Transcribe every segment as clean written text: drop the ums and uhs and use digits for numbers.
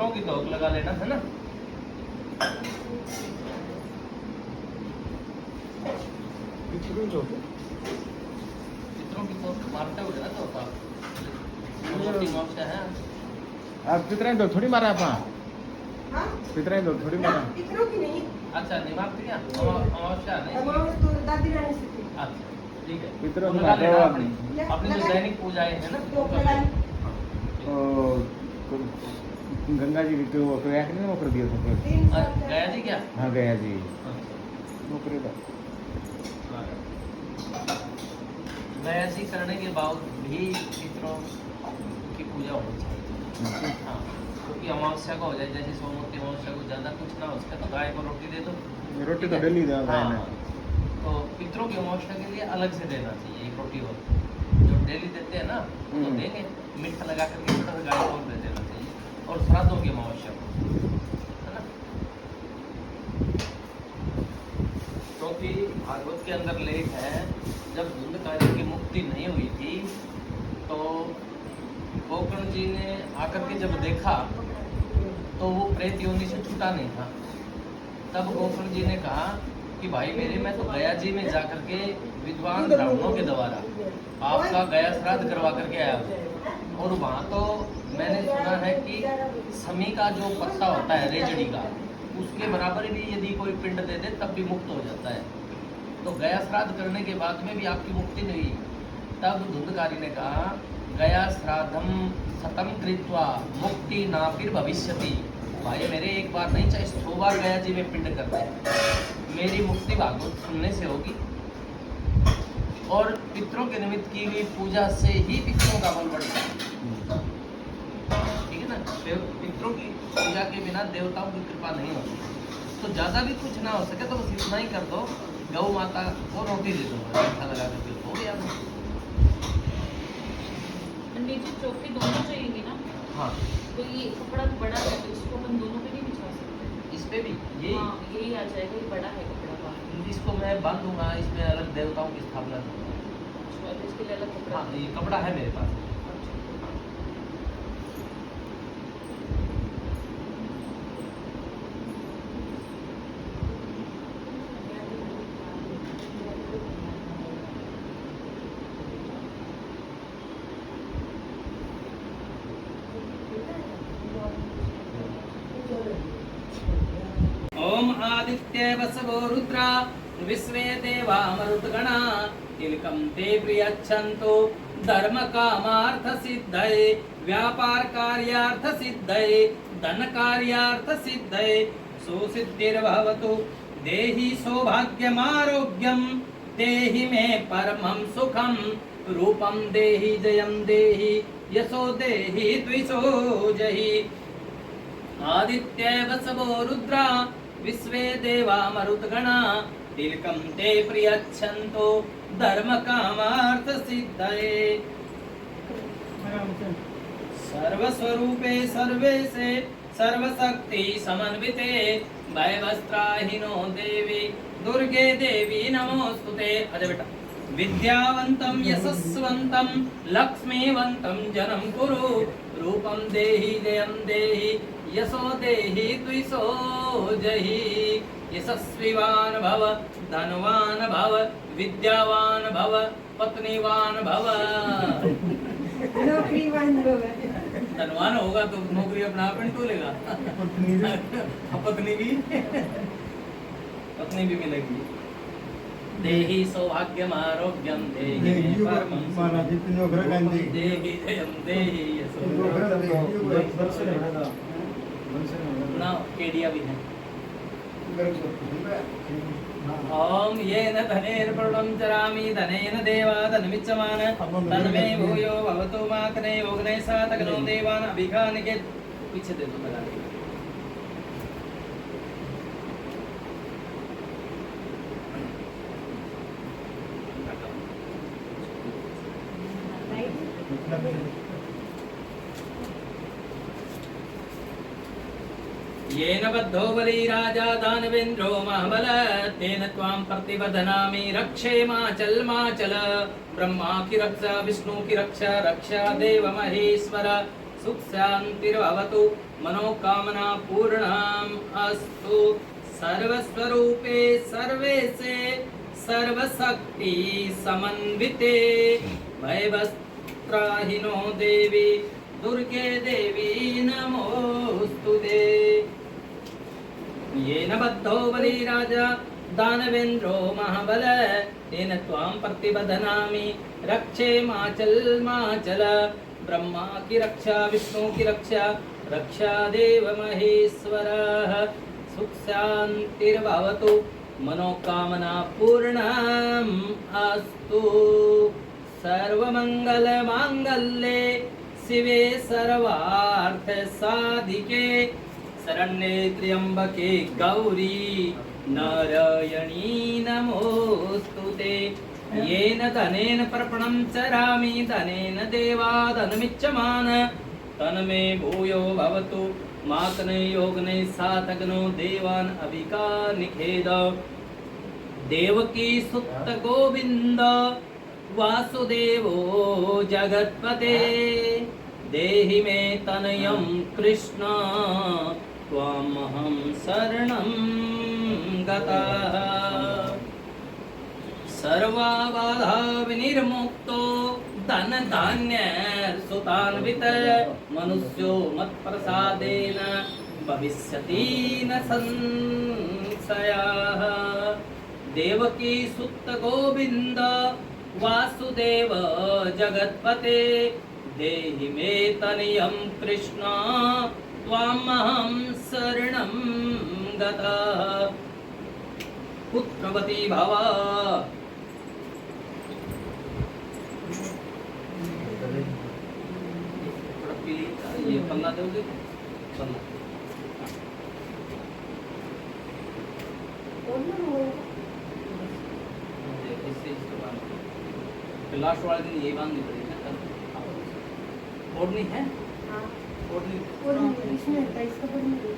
पितरों की धोख लगा लेना है ना। पितरों की तो मारते हुए ना तो होता है। आप पितराई दो थोड़ी मारा आप हाँ? पितराई दो थोड़ी मारा। पितरों की नहीं। अच्छा नहीं मारते क्या अमावस्या नहीं। अमावस तो दादी रानी से थी। अच्छा ठीक है। पितरों वो की लगा लेना माता अपनी अपनी जो दैनिक पूजाएं है ना धोख लगाई। गंगा जी के वो प्रयाग ने वो कर दिया था फिर। 3 साल गया जी क्या। हाँ गया जी वो करेगा। गया जी करने के बावजूद भी पितरों की पूजा होनी चाहिए। हाँ क्योंकि अमावस्या का हो जाए जैसे सोमवती अमावस्या को ज़्यादा कुछ ना हो सके तो गाय को रोटी दे दो। रोटी तो डेली दे हाँ है। तो पितरों की अमावस्या के लिए अलग से देना चाहिए एक रोटी और जो डेली देते हैं ना तो देंगे मीठा लगा करके थोड़ा सा गाय को और दे देना चाहिए और श्राद्धों की अमावस्या को है ना। क्योंकि भागवत के अंदर लेख है जब धुंधकारी की मुक्ति नहीं हुई थी तो गोकर्ण जी ने आकर के जब देखा तो वो प्रेत योनि से छूटा नहीं था। तब गोकर्ण जी ने कहा कि भाई मेरे मैं तो गया जी में जाकर के विद्वान ब्राह्मणों के द्वारा आपका गया श्राद्ध करवा करके आया हूँ और वहाँ तो मैंने सुना है कि समी का जो पत्ता होता है रेजड़ी का उसके बराबर भी यदि कोई पिंड दे दे तब भी मुक्त हो जाता है। तो गया श्राद्ध करने के बाद में भी आपकी मुक्ति नहीं हुई। तब धुंधकारी ने कहा गया श्राद्धम सतम कृत्वा मुक्ति ना फिर भविष्यति। भाई मेरे एक बार नहीं चाहे 100 बार गया जी में पिंड कर दे मेरी मुक्ति भागवत सुनने से होगी। और पितरों के निमित्त की हुई पूजा से ही पितरों का बल बढ़ता है। ठीक है ना। पितरों की पूजा के बिना देवताओं की कृपा नहीं होती। तो ज्यादा भी कुछ ना हो सके तो बस इतना ही कर दो गौ माता को रोटी दे दो मीठा लगा करके हो गया। नीचे चौकी दोनों चाहिए ना। हाँ तो ये कपड़ा बड़ा है तो इसको अपन दोनों पे नहीं बिछा सकते। इस पे भी यही हाँ यही आ जाएगा ये बड़ा है कपड़ा का। इसको मैं बांध दूंगा इसमें अलग देवताओं की स्थापना करूंगा। अच्छा तो इसके लिए अलग कपड़ा। हाँ ये कपड़ा है मेरे पास। ओम आदित्य वसवो रुद्रा विश्वे देवा मरुद्गणा तिलकं ते प्रियच्छन्तु धर्म कामार्थ सिद्धये व्यापार कार्यार्थ सिद्धये धन कार्यार्थ सिद्धये सुसिद्धिर्भवतु देहि सौभाग्यमारोग्यं देहि मे परमं सुखं रूपं देहि जयं देहि यशो देहि द्विषो जहि। आदित्य वसवो रुद्रा विश्वे देवा मरुद्गणा तिलकं ते प्रियच्छन्तु धर्म कामार्थ सिद्धये सर्वस्वरूपे सर्वेशे सर्वशक्ति समन्विते भयवस्त्राहिनो देवी दुर्गे देवी नमोस्तुते। अजय बेटा विद्यावन्तं यशस्वन्तं लक्ष्मीवन्तं जनं कुरु रूपं देहि जयं देहि यशो देहि द्विषो जहि। यशस्विवान भव धनवान भव विद्यावान भव पत्नीवान भव। नौकरीवान भव। धनवान होगा तो नौकरी अपना आप ही लेगा। पत्नी भी मिलेगी। देहि सौभाग्यम आरोग्यम देहि परमं सुखं देहि जयं देहि यशो ना केडिया भी है। ओम येन धनेन प्रणं चरामि धनेन देवा धनमिच्छमान तन्मे भूयो भवतु मातने योगने सातकनो देवान अभिघानिके पीछे दे दो लगा दे। येन बद्धो बली राजा दानवेन्द्रो महाबल तेन त्वां प्रतिबध्नामि रक्षे माचल ब्रह्मा की रक्षा विष्णु की रक्षा रक्षा देव महेश्वर सुख शांतिर्भवतु मनोकामना पूर्णम् अस्तु सर्वस्वरूपे सर्वेशे सर्वशक्ति समन्विते भयवस्त्राहिनो देवी दुर्गे देवी नमोस्तुते येन बद्धो बलिराजा दानवेन्द्रो महाबल तेन त्वां प्रतिबध्नामि रक्षे माचल ब्रह्मा की रक्षा विष्णु की रक्षा रक्षा देव महेश्वरः सुख शांतिर्भवतु मनोकामना पूर्णम् अस्तु सर्वमंगल मांगल्ये शिवे सर्वार्थ साधिके शरण्ये त्र्यंबके गौरी नारायणी नमोस्तुते येन धनेन प्रपणं चरामि धनेन देवादनमिच्छमान तन्मे भूयो भवतु माकने योगने सातगनो देवान अभिका निखेद देवकी सुत गोविंद वासुदेवो जगत्पते देहि मे तनयं कृष्ण त्वामहं शरणं गतः सर्वबाधा विनिर्मुक्तो धन धान्य सुतान्वित मनुष्यो मत्प्रसादेन भविष्यति न संशयः देवकी सुत गोविंद वासुदेव जगत्पते देहि मे तनयं कृष्ण त्वामहं शरणं गतः पुत्रवती भव ये पन्ना दोगे पन्ना लास्ट वाले दिन ये बांधनी पड़ेगी ना ओढ़नी है ओढ़नी इसमें रहता है, इसका बोलने दो।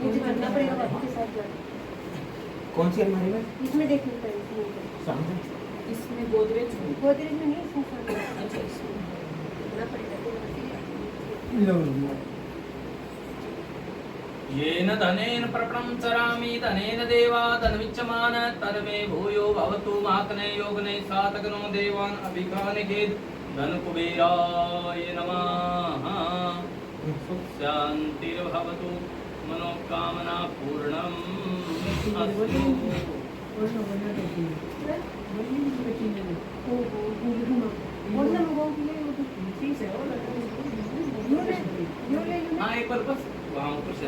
मुझे करना पड़ेगा बाबू के साथ जाके। कौन सी अलमारी में? इसमें देख लेता है, इसमें सामने इसमें गोदरेज गोदरेज में नहीं, इसमें सामने। अच्छा इसमें करना पड़ेगा तो लो येन धनेन प्रपणं चरामि धनेन देवादनमिच्छमान तन्मे भूयो भवतु माकने योगने सातगनो देवान् अभिकानिकेत् धन कुबेराय नमः सुख शांतिर्भवतु मनोकामना पूर्णम् अस्तु हाँ एक बार बस वहाँ ऊपर से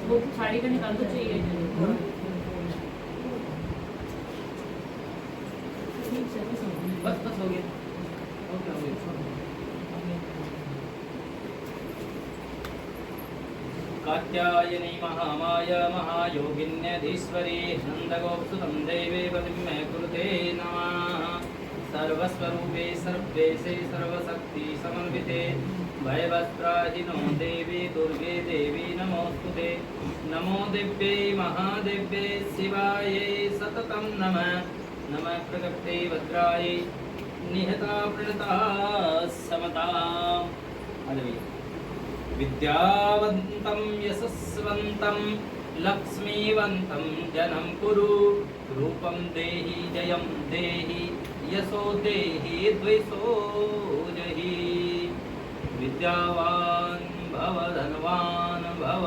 वो साड़ी का निकाल तो चाहिए बस बस हो गया ओके हो गया कात्यायनी महामाय महायोगिन्यधीश्वरी नन्दगोपसुतं देवे पतिमे कुरुते नमः सर्वस्वरूपे सर्वेशे सर्वशक्ति समन्विते भयवस्त्राहिनो देवी दुर्गे देवी नमोस्तुते नमो दिव्ये महादेव्ये शिवायै सततं नमः नमः प्रकृते भद्राय निहता प्रणता समता विद्यावन्तं यशस्वन्तं लक्ष्मीवन्तं जनं कुरु रूपं देहि जयं देहि यशो देहि द्वेषो जहि विद्यावान भव धनवान भव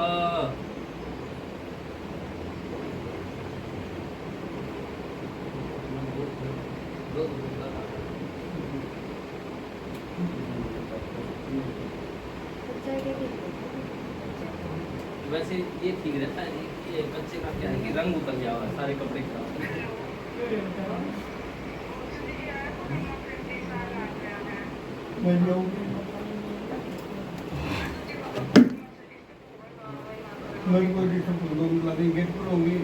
वैसे ये ठीक रहता है ये बच्चे का क्या है कि रंग उतर गया हुआ है सारे कपड़े खराब गेट पर होंगी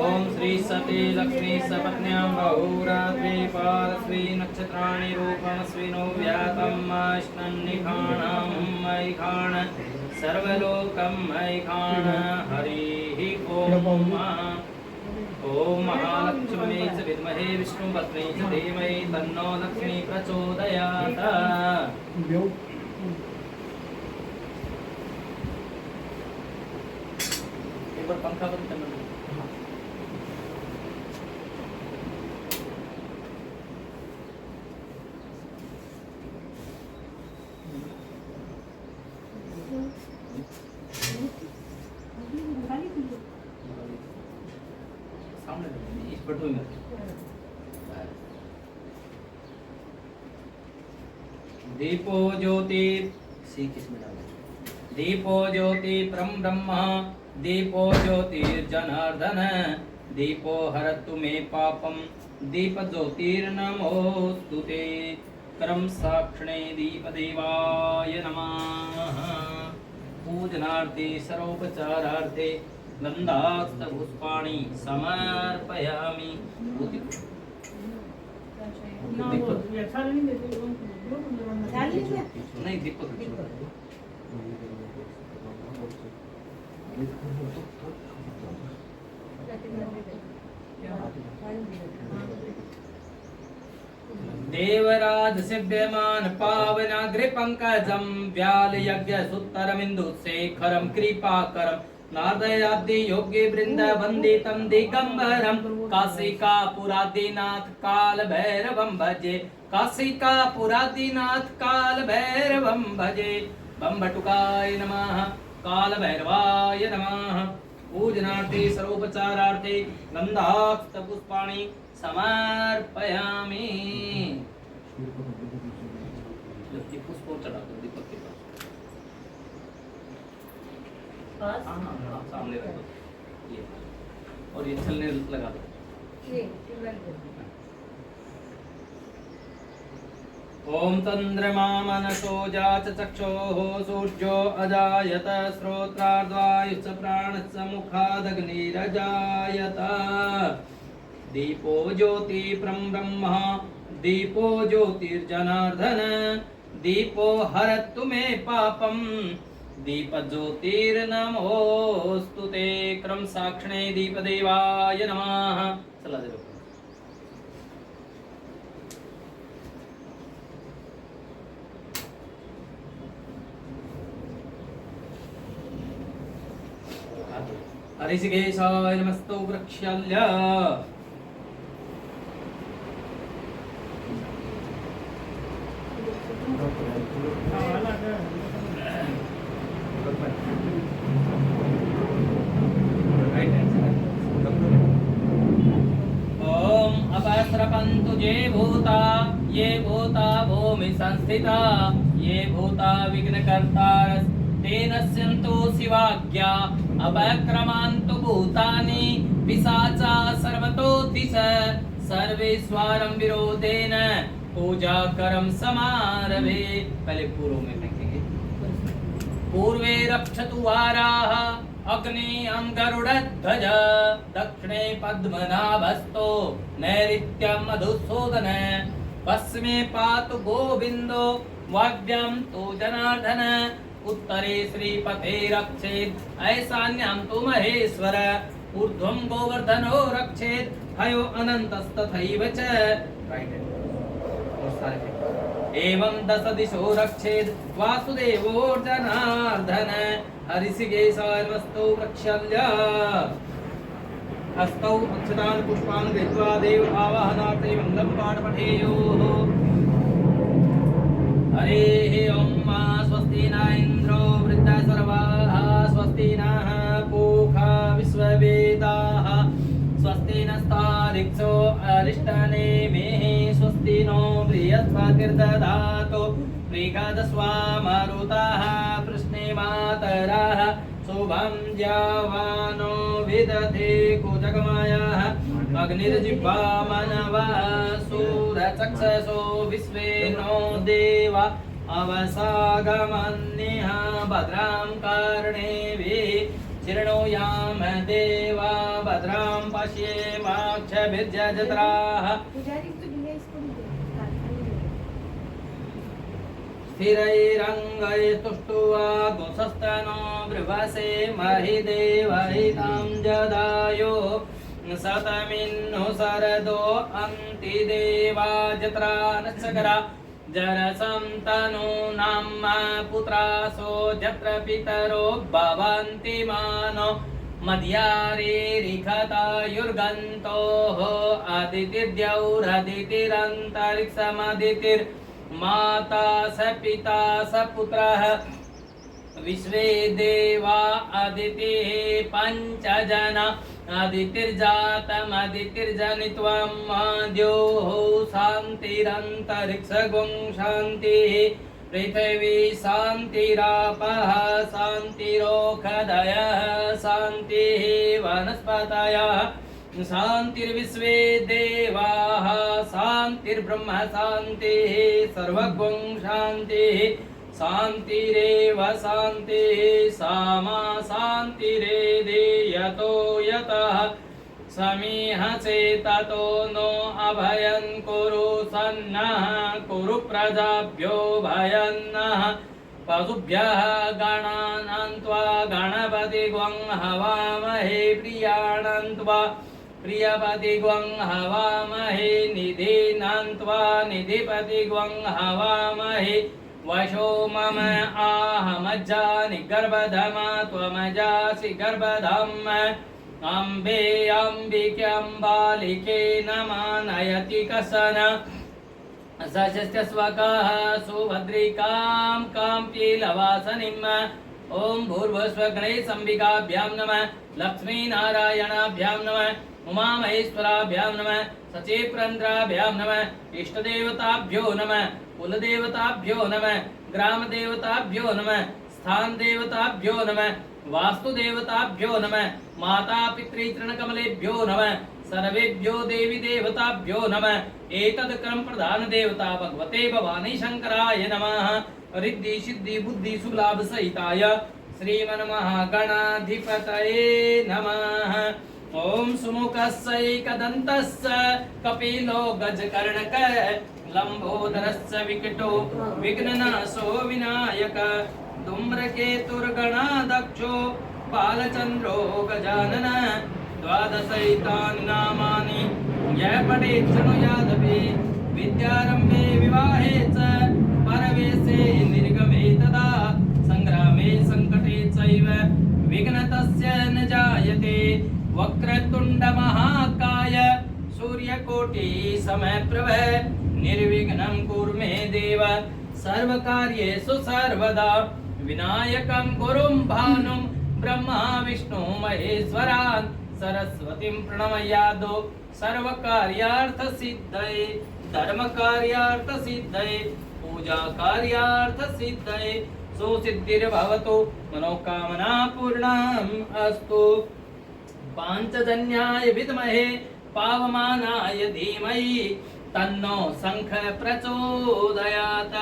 ओम श्री सती लक्ष्मी सपत्न्यां बहुरात्रि पारस्वी नक्षत्राणि रूपमस्विनो व्यातं माष्णं निखाणं मैखाण सर्वलोकं मैखाण हरिः ओम ओम महालक्ष्मी च विद्महे विष्णुपत्नी च धीमहि तन्नो लक्ष्मी प्रचोदयात्। एक बार पंखा बंद करना। सामने इस बटन में दीपो ज्योति सी किसमें डालना? दीपो ज्योति परम ब्रह्म दीपो ज्योतिर्जनार्दन दीपो हरतु मे पापम दीप ज्योतिर्नमोस्तुते करम साक्षणे दीपदेवाय नमः। पूजनार्थे सर्वोपचारार्थे गंधास्तपुष्पाणि समर्पयामि। नहीं दीपक देवराज सिद्ध्यमान पावनाग्रे पंकजं व्याल यज्ञ सुत्तरमिन्दु शेखरं कृपाकरं नारदयादि योगी वृंद वंदितं दिगंबरं काशिका पुरादिनाथ काल भैरवं भजे काशिका पुरादिनाथ काल भैरवं भजे बंबटुकाय नमः काल भैरवाय नमः। पूजनार्थे सर्वोपचारार्थे गंधाक्त पुष्पाणि समर्पयामि। पुष्प चढ़ा दो दीपक के पास। हाँ, सामने रख दो ये और ये छलने लगा दो। ओम चंद्रमा मनसो जात चक्षुः सूर्यो अजायत श्रोत्रार्द्वायुश्च प्राणश्च मुखादग्निरजायत दीपो ज्योति परं ब्रह्म दीपो ज्योतिर्जनार्दन दीपो हरतु मे पापं दीप ज्योतिर्नमोस्तुते क्रम साक्षणे दीपदेवाय नमः। चला दे हरिशिकेशाय नमस्तु वृक्षाल्य ओम अपस्रपन्तु ये भूता भूमि संस्थिता ये भूता विघ्नकर्तारस् तेन स्यन्तु शिवाज्ञा अपक्रमान्तु भूतानि पिशाचा सर्वतो दिश सर्वेश्वरं विरोधेन पूजा करम समारभे। पहले पूर्व में फेंकेंगे। पूर्वे रक्षतु वाराः अग्नि गरुडध्वज दक्षिणे पद्मनाभस्तो नैऋत्यं मधुसूदन पश्चिमे पातु गोविन्दो वाग्यं तु जनार्दन उत्तरे श्रीपते रक्षेत् ऐशान्यां तु महेश्वर ऊर्ध्वं गोवर्धनो रक्षेत् हयो अनन्तस्तथैव च। एवं दश दिशो रक्षेत् वासुदेवो जनार्दन हरिशिकेशाय नमस्तु वृक्षाल्य हस्तौ अक्षतान् पुष्पान् गृहीत्वा देव आवाहनार्थे मङ्गलं पाठपठेयुः। हरेः ॐ स्वस्ति न इन्द्रो वृद्धः सर्वाः स्वस्ति नः पूषा विश्ववेदाः स्वस्ति नस्तारिक्षो अरिष्टनेमिः स्वस्ति नो बृहस्पतिर्दधातु मृगधस्वामरुताः कृष्णे मातरः शुभं ज्यावानो विदधे कुजगमायाः अग्निर्जिह्वा मनवः सूरचक्षसो विश्वे नो देवा अवसागमन्यः भद्रां कर्णेभिः चिरणोयाम देवा भद्रां पश्येमाक्षभिर्जत्राः पुजारी तो दिया इसको भी दे। स्थिरैरङ्गैः तुष्टुवा गुंसस्तनो बृहसे महि देवहितां जदायो सतमिन्नु सरदो अन्ति देवा जत्रा नक्षकरा जनसंतनूनां पुत्रासो जत्र पितरो भवन्ति मानो मध्यारेरिखतायुर्गन्तोः अदितिर्द्यौरदितिरन्तरिक्षमदितिर्माता स पिता स पुत्रः विश्वे देवा अदितिः पञ्चजना अदितिर्जातमदितिर्जनित्वं द्योः शान्तिरन्तरिक्षगुं शान्तिः पृथिवी शान्तिरापः शान्तिरोषधयः शान्तिः वनस्पतयः शान्तिर्विश्वे देवाः शान्तिर्ब्रह्म शान्तिः सर्वगुं शान्तिः शान्तिरेव शान्तिः सामा शान्तिरेधि यतो यतः समीहसे ततो नो अभयं कुरु सन्नः कुरु प्रजाभ्यो भयन्नः पशुभ्यः गणानान्त्वा गणपतिग्वं हवामहे प्रियाणान्त्वा प्रियपतिग्वं हवामहे निधीनान्त्वा निधिपतिग्वं हवामहे वशो मम आहमज्जा निगर्भधमा त्वमजासि गर्भधम् अम्बे अम्बिक्यम्बालिके नमानयति कसन सशस्त्यस्वकः सुभद्रिकां काम्पीलवासनिम् ॐ भूर्भुवस्वगणेशम्बिकाभ्यां नमः लक्ष्मीनारायणाभ्यां नमः उमामहेश्वराभ्यां नमः सचेप्रन्द्राभ्यां नमः इष्टदेवताभ्यो नमः कुलदेवताभ्यो नमः ग्रामदेवताभ्यो नमः स्थानदेवताभ्यो नमः वास्तुदेवताभ्यो नमः माता पितृचरणकमलेभ्यो नमः सर्वेभ्यो देवी देवताभ्यो नमः एतद् क्रम प्रधान देवता भगवते भवानी शंकराय नमः रिद्धि सिद्धि बुद्धि सुलाभ सहिताय श्रीमन्महागणाधिपतये नमः ओम सुमुखस्यैकदन्तस्य कपिलो गजकर्णक लंबोदरस्य विकटो विघ्ननाशो विनायक धूम्रकेतुर्गणाध्यक्षो बालचन्द्रो गजानन द्वादशैतानि नामानि यः पठेत् शृणुयादपि विद्यारम्भे विवाहे च परवेशे निर्गमे तदा संग्रामे संकटे चैव विघ्नतस्य न जायते वक्रतुण्डमहाकाय सूर्यकोटि समप्रभ निर्विघ्नं कुरु मे देव सर्वकार्येषु सर्वदा विनायकं गुरुं भानुं ब्रह्मा विष्णु महेश्वरान् सरस्वतीं प्रणमयादो सर्वकार्यार्थ सिद्धये धर्मकार्यार्थ सिद्धये पूजा कार्यार्थ सिद्धये सुसिद्धिर्भवतु मनोकामना पूर्णम् अस्तु पांचजन्याय विद्महे पावमानाय धीमहि तन्नो शंख प्रचोदयात्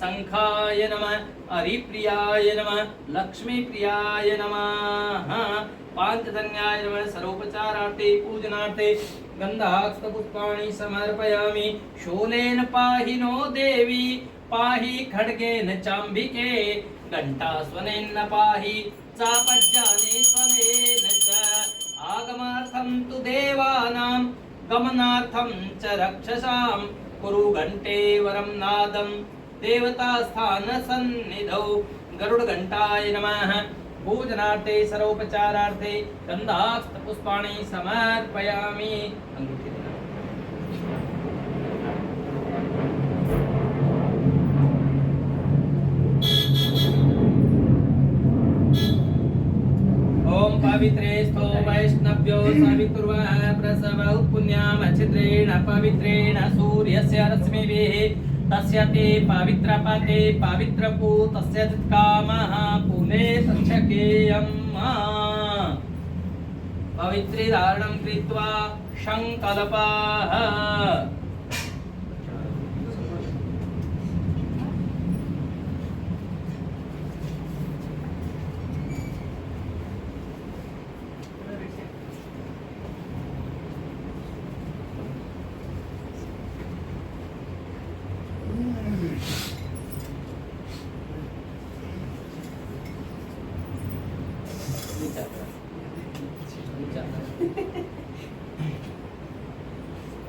शंखाय नमः हरिप्रियाय नमः लक्ष्मीप्रियाय नमः पांचजन्याय नमः सर्वोपचारार्थे पूजनार्थे गन्धाक्षतपुष्पाणि समर्पयामि शूलेन पाहि नो देवी पाहि खड्गेन चाम्बिके घण्टास्वनेन पाहि चापज्ञाने स्वनेन च आगमार्थं तु देवानां गमनार्थं च रक्षसां कुरु घण्टे वरं नादं देवतास्थानसन्निधौ गरुडघण्टाय नमः पूजनार्थे सर्वोपचारार्थे गन्धाक्षतपुष्पाणि समर्पयामि ओम पवित्रे स्थो वैष्णव्यो सवितुर्वः प्रसव पुण्यामच्छिद्रेण पवित्रेण सूर्यस्य रश्मिभिः तस्य ते पवित्रपते पवित्रपू तस्य कामः पुने तच्छकेयम् पवित्रीधारणं कृत्वा संकल्पः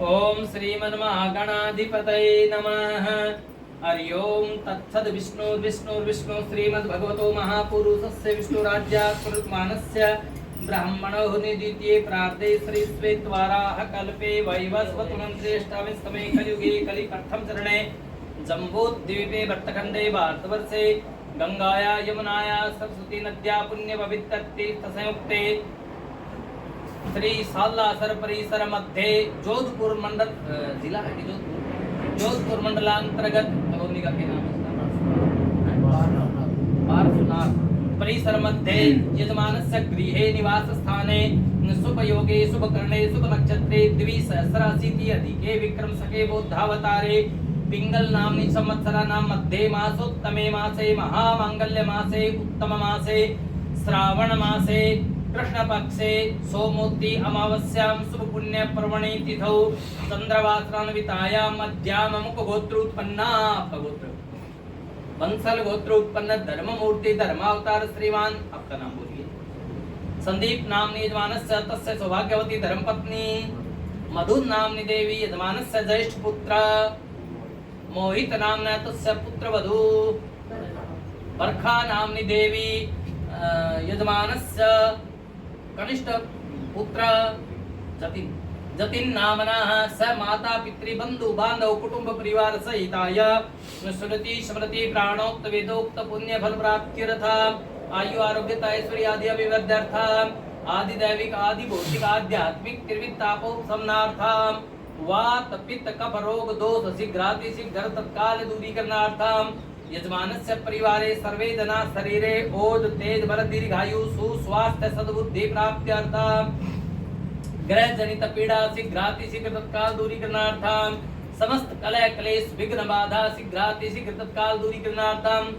ओम श्रीमन्महागणाधिपतये नमः। हरि ओम तत्सद् विष्णु श्रीमद्भगवतो महापुरुषस्य विष्णुराज्यात्मरुक्मानस्य ब्राह्मणो निदित्ये प्रार्थे श्री स्वेद्वाराः कल्पे वैवस्वतुनं श्रेष्ठाविस्तमे कलियुगे कलिप्रथम चरणे जम्बूद्वीपे भट्टखण्डे भारतवर्षे गंगाया यमुनाया सरस्वती नद्या पुण्यपवित्रतीर्थसंयुक्ते श्री सालासर परिसर मध्ये जोधपुर मंडल जिला है जोधपुर मंडलांतर्गत कॉलोनी का क्या नाम है पार्श्वनाथ परिसर मध्ये यजमानस्य गृहे निवास स्थाने शुभयोगे शुभकर्णे शुभ नक्षत्रे द्विसहस्राशीति अधिके विक्रम सके बोधावतारे पिंगल नामनि संवत्सराणां मध्ये मासोत्तमे मासे महामांगल्य मासे उत्तम मासे श्रावण मासे कृष्ण पक्षे सोमोत्ति अमावस्यां शुभ पुण्य पर्वणि तिथौ चंद्रवासरान्वितायां मध्याम मुख गोत्रोत्पन्ना गोत्र बंसल गोत्रोत्पन्न धर्ममूर्ति धर्मावतार श्रीमान आपका नाम बोलिए संदीप नामनि यजमानस्य तस्य सौभाग्यवती धर्मपत्नी मधु नामनि देवी यजमानस्य ज्येष्ठ पुत्र मोहित नामना तस्य पुत्रवधू बरखा नामनि देवी यजमानस्य कनिष्ठ पुत्र जतिन जतिन नामनः स माता पितृ बंधु बांधव कुटुंब परिवार सहिताय स्मृति स्मृति प्राणोक्त वेदोक्त पुण्य फल प्राप्त्यर्थम आयु आरोग्यता ऐश्वर्य आदि अभिवृद्ध्यर्थम आदि दैविक आदि भौतिक आध्यात्मिक त्रिविध तापोपशमनार्थम वात पित्त कफ रोग दोष शीघ्राति शीघ्र तत्काल दूरीकरणार्थम यजमानस्य परिवारे सर्वे जना शरीरे ओज तेज बल दीर्घायु सुस्वास्थ्य सद्बुद्धि प्राप्त्यर्थम ग्रह जनित पीड़ा शीघ्राति शीघ्र तत्काल दूरीकरणार्थम समस्त कलह क्लेश विघ्न बाधा शीघ्राति शीघ्र तत्काल दूरीकरणार्थम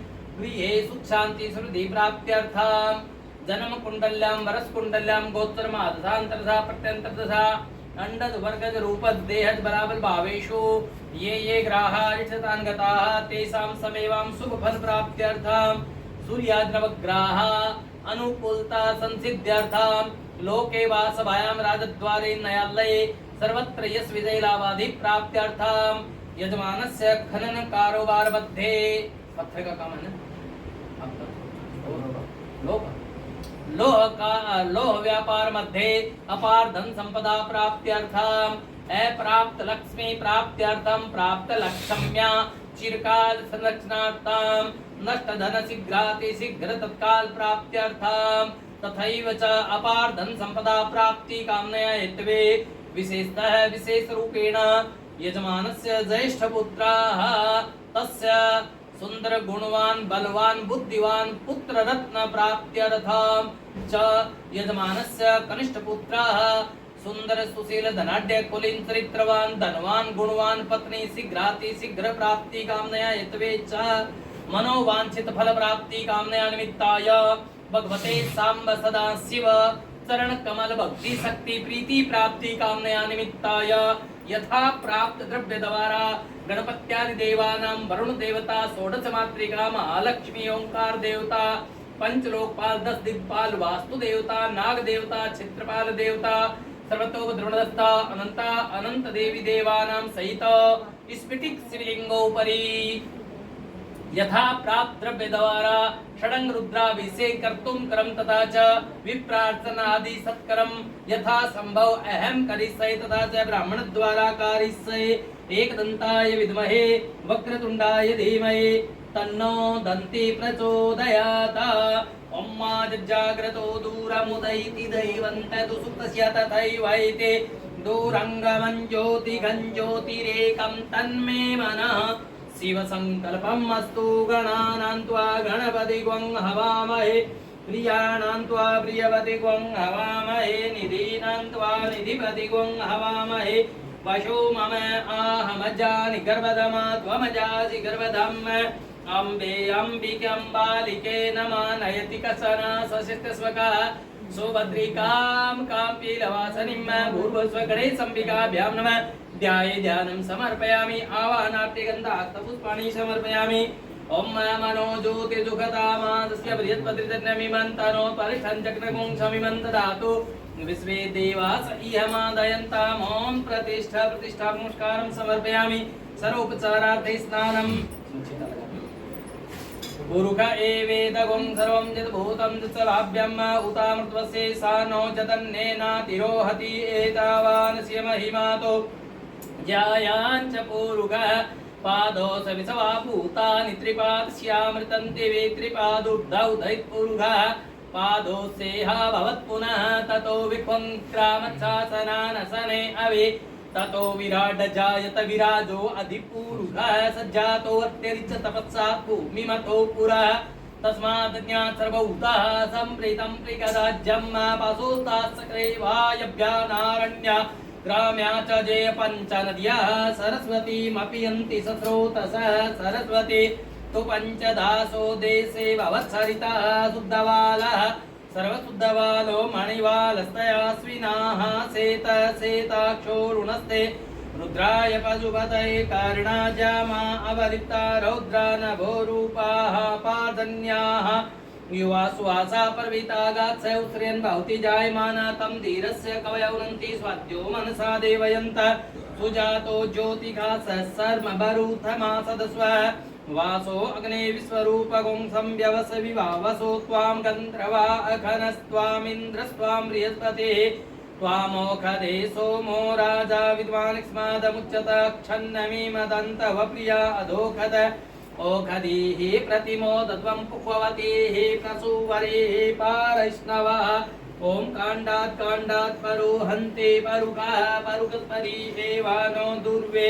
गृहे सुख शांति समृद्धि प्राप्त्यर्थम जन्म कुंडल्यम वरस कुंडल्यम गोत्र मादशांतरसा प्रत्यंतरसा अंडज वर्गज रूपज देहज बराबर भावेषु ये ग्राहा रिष्ठतान् गताः तेषां समेवां शुभ फल प्राप्त्यर्थम सूर्याद्रवग्राः अनुकूलता संसिद्ध्यर्थम लोके वासभायां राजद्वारे न्यायालये सर्वत्र यश विजय लाभादि प्राप्त्यर्थम यजमानस्य खनन कारोबार मध्ये पत्थर का काम है ना लोह व्यापार मध्ये अपार धन संपदा प्राप्त्यर्थम अप्राप्त लक्ष्मी प्राप्त्यर्थम प्राप्त लक्ष्म्या चिरकाल संरक्षणार्थम नष्ट धन शीघ्राति शीघ्र तत्काल प्राप्त्यर्थम तथैव च अपार धन संपदा प्राप्ति कामनया हेतवे विशेषतः विशेष रूपेण यजमानस्य ज्येष्ठ पुत्रः तस्य सुंदर गुणवान बलवान बुद्धिवान पुत्र रत्न प्राप्त्यर्थम च यजमानस्य कनिष्ठ पुत्रः सुंदर सुशील धनाढ्य कुलीन चरित्रवान धनवान गुणवान पत्नी शीघ्राति शीघ्र प्राप्ति कामनया हेतवे च मनोवांछित फल प्राप्ति कामनया निमित्ताय भगवते सांब सदा शिव चरण कमल भक्ति शक्ति प्रीति प्राप्ति कामनया निमित्ताय यथा प्राप्त द्रव्य द्वारा गणपत्यादि देवानां वरुण देवता षोडश मातृका महालक्ष्मी ओंकार देवता पंचलोकपाल 10 दिक्पाल वास्तु देवता नाग देवता क्षेत्रपाल देवता सर्वतोपद्रवणदत्ता अनंता अनंत देवी देवानां सहित स्फटिक शिवलिंगोपरि यथा प्राप्त द्रव्य द्वारा षडंग रुद्राभिषेक कर्तुम करम तथा च विप्रार्थना आदि सत्करम यथा संभव अहम करिष्ये तथा च ब्राह्मण द्वारा करिष्ये एकदंताय विद्महे वक्रतुंडाय धीमहि तन्नो दन्ति प्रचोदयात् ओम जाग्रतो दूरमुदयति दैवन्त सुप्तस्य तथैवैते दूरंगमं ज्योतिगं ज्योतिरेकं तन्मे मनः शिव संकल्पम अस्तु गणानां त्वा गणपति ग्वं हवामहे प्रियाणां त्वा प्रियवति ग्वं हवामहे निधीनां त्वा निधिपति ग्वं हवामहे वशो मम आहमजानि गर्भधमा त्वमजासि गर्भधम् अम्बे अम्बिकाम्बालिके नमः नयति कसना सशिष्टस्वका सुभद्रिकां काम्पीलवासनिं भूर्भुवस्वगणेशम्बिकाभ्यां नमः ध्याये ध्यानं समर्पयामि आवाहनार्थे गन्धास्तपुष्पाणि समर्पयामि ओम मनो ज्योति दुखतामादस्य बृहस्पतिर्जन्यमिमन्तनो परिषञ्चक्रगुं समिमन्तदातु विश्वे देवास इहमादयन्ताम् ओम प्रतिष्ठा नमस्कारं समर्पयामि सर्वोपचारार्थे स्नानं पुरुष एवेदगुं सर्वं यद्भूतं चलाभ्यम् उतामृतवस्य सा नो जतन्नेनातिरोहति एतावान् स्य महिमातो ज्यायाञ्च पुरुषः पादौ सविसवा भूतानि त्रिपादस्यामृतन्ति वे त्रिपादुर्धौधैत्पुरुषः पादौ सेहा भवत् पुनः ततो विक्रामच्छासनानसने अवे ततो विराट जायत विराजो अधिपुरुषः सज्जातो अत्यरिच तपस्सात् भूमिमतो पुरः तस्मात् ज्ञात् सर्वभूतः सम्प्रीतं प्रियराज्यं पाशोस्तात्सक्रैवायभ्यानारण्य ग्राम्या च जय पञ्चनद्यः सरस्वतीमपि यन्ति सस्रोतसः सरस्वती तु पञ्चदासो देशे भवत्सरितः शुद्धवालः सर्वशुद्धवालो मणिवालस्तयास्विनाः सेताक्षोरुणस्ते रुद्राय पशुपतये कर्णाजामा अवलिप्ता रौद्रा नभो रूपाः पार्धन्याः युवा सुवासा पर्वितागात् सौस्त्र्यन् भवति जायमाना तं धीरस्य कवयौ नन्ति स्वाद्यो मनसा देवयन्त सुजातो ज्योतिघासः सर्मभरूथमासदस्व वासो अग्ने विश्वरूपगुं संव्यवस विवावसो त्वां गन्धर्वा अखनस्त्वामिन्द्रस्त्वां बृहस्पतिः त्वामोखदे सोमो राजा विद्वान्क्ष्मादमुच्यत क्षन्नमीमदन्तव प्रिया अधोखद ओखदीः प्रतिमोदत्वं पुष्पवतीः प्रसूवरीः पारैष्णवः ॐ काण्डात् परो हन्ते परुकः परुकस्परीः वानो दुर्वे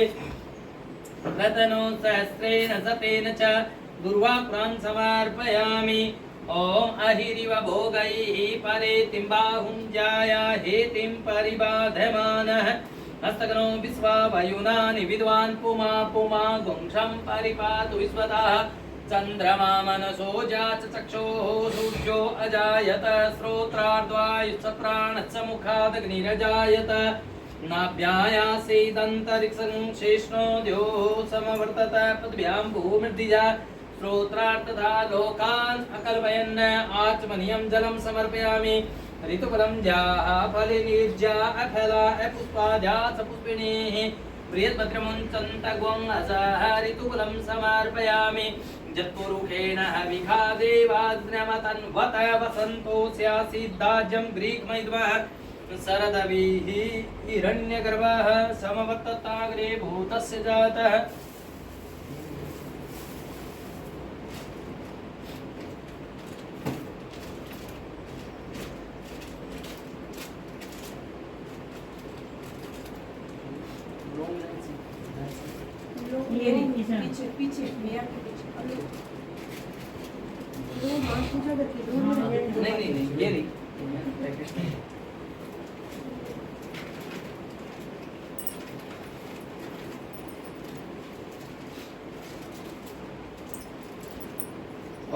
रतनो सहस्रेण सतेन च दुर्वाप्रान् समर्पयामि ॐ अहिरिव भोगैः परे तिम्बाहुञ्जाया हेतिं परिबाधमानः हस्तगनो विश्वावयुनानि विद्वान् पुमा गुंशं परिपातु विश्वतः चन्द्रमा मनसो जाच चक्षोः सूर्यो अजायत श्रोत्रार्द्वायुः मुखादग्निरजायत नाभ्यायासीदन्तरिक्षं शेष्णोद्यो समवर्तत पद्भ्यां भूमिर्दिजा श्रोत्रार्थधा लोकान् अकल्पयन् आचमनीयं जलं समर्पयामि ऋतुफलं जाः फलिनीर्जा अफला पुष्पाजा सपुष्पिणीः बृहद्भद्रमुञ्चन्तग्वं असः ऋतुफलं समर्पयामि यत्पुरुषेण हविखा देवाग्नमतन्वत वसन्तो स्यासीद्दाज्यं ग्रीक्मैद्वः शरदवीः हिरण्यगर्भः समवर्तताग्रे भूतस्य जातः पीछे भैया के पीछे दो मां पूजा करके दो नहीं ये नहीं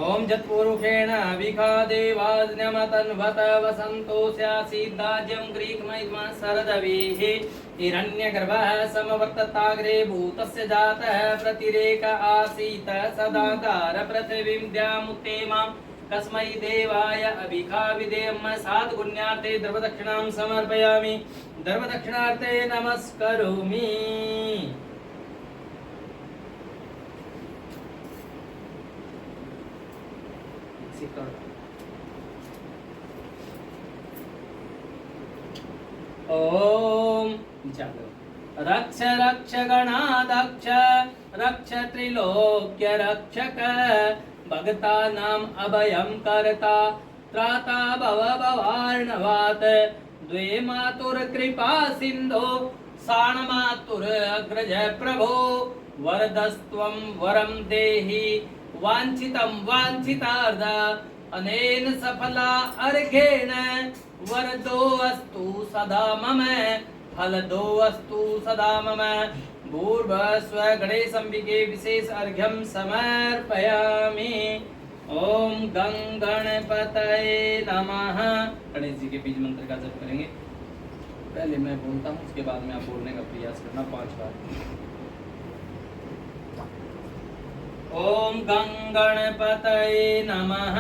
ओम जत्पुरुषेण विखा देवाज्ञमतन्वत वसन्तो स्यासीद्दाज्यं ग्रीक्मैद्मा शरदवीः हिरण्यगर्भः समवर्तताग्रे भूतस्य जातः प्रतिरेक आसीत् सदाकार पृथिवीं द्यामुत्तेमां कस्मै देवाय अभिखा विधेयं साधुपुण्यार्थे द्रवदक्षिणां समर्पयामि द्रवदक्षिणार्थे नमस्करोमि ओम रक्ष रक्ष गणाध्यक्ष रक्ष त्रिलोक्य रक्षक भक्तानाम् अभयं कर्ता त्राता भव भवार्णवात् द्वे मातुर कृपा सिन्धो साणमातुर अग्रज प्रभो वरदस्त्वं वरं देहि वाञ्छितं वाञ्छितार्थ अनेन सफला अर्घेण वरदो अस्तु सदा मम फलदो अस्तु सदा मम भूर्भुवस्व गणेशंबिके विशेष अर्घ्यं समर्पयामि ओम गं गणपतये नमः। गणेश जी के बीज मंत्र का जप करेंगे। पहले मैं बोलता हूँ, उसके बाद में आप बोलने का प्रयास करना 5 बार। ओम गंगणपतये नमः।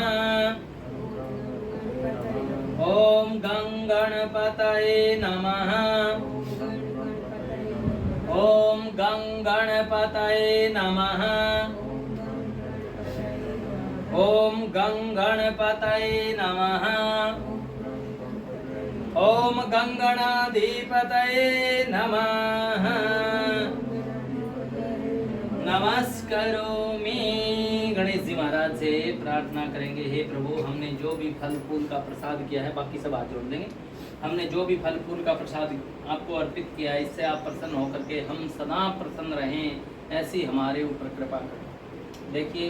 ओम गंगणपतये नमः। ओम गंगणपतये नमः। ओम गंगणपतये नमः। ओम गंगणाधिपतये नमः। नमस्कारोमि। गणेश जी महाराज से प्रार्थना करेंगे, हे प्रभु हमने जो भी फल फूल का प्रसाद किया है, बाकी सब हाथ जोड़ देंगे। हमने जो भी फल फूल का प्रसाद आपको अर्पित किया है, इससे आप प्रसन्न होकर के हम सदा प्रसन्न रहें, ऐसी हमारे ऊपर कृपा करें। देखिए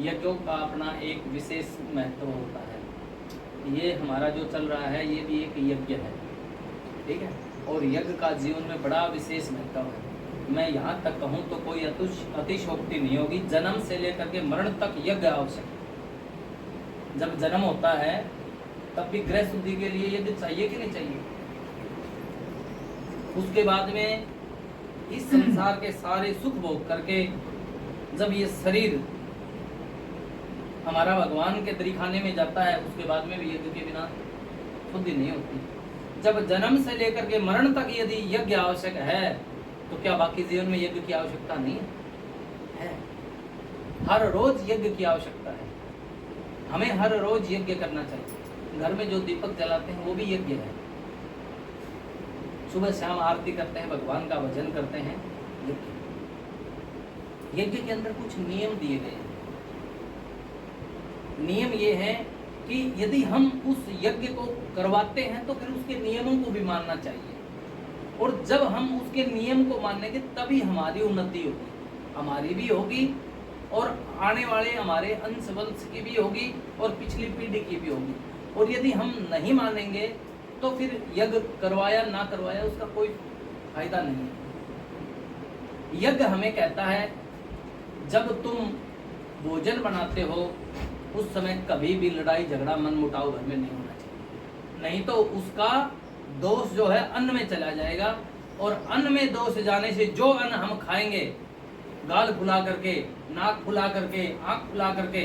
यज्ञों का अपना एक विशेष महत्व होता है। ये हमारा जो चल रहा है ये भी एक यज्ञ है, ठीक है, और यज्ञ का जीवन में बड़ा विशेष महत्व है। मैं यहाँ तक कहूँ तो कोई अतिशयोक्ति नहीं होगी। जन्म से लेकर के मरण तक यज्ञ आवश्यक है। जब जन्म होता है तब भी गृह शुद्धि के लिए यज्ञ चाहिए कि नहीं चाहिए? उसके बाद में इस संसार के सारे सुख भोग करके जब ये शरीर हमारा भगवान के तरीखाने में जाता है, उसके बाद में भी यज्ञ के बिना शुद्धि नहीं होती। जब जन्म से लेकर के मरण तक यदि यज्ञ आवश्यक है तो क्या बाकी जीवन में यज्ञ की आवश्यकता नहीं है? हर रोज यज्ञ की आवश्यकता है। हमें हर रोज यज्ञ करना चाहिए। घर में जो दीपक जलाते हैं वो भी यज्ञ है। सुबह शाम आरती करते हैं, भगवान का भजन करते हैं, यज्ञ। यज्ञ के अंदर कुछ नियम दिए गए हैं। नियम ये है कि यदि हम उस यज्ञ को करवाते हैं तो फिर उसके नियमों को भी मानना चाहिए, और जब हम उसके नियम को मानेंगे तभी हमारी उन्नति होगी, हमारी भी होगी और आने वाले हमारे अंश वंश की भी होगी और पिछली पीढ़ी की भी होगी। और यदि हम नहीं मानेंगे तो फिर यज्ञ करवाया ना करवाया उसका कोई फायदा नहीं है। यज्ञ हमें कहता है जब तुम भोजन बनाते हो उस समय कभी भी लड़ाई झगड़ा मन मुटाव घर में नहीं होना चाहिए, नहीं तो उसका दोष जो है अन्न में चला जाएगा। और अन्न में दोष जाने से जो अन्न हम खाएंगे, गाल फुला करके, नाक फुला करके, आंख फुला करके,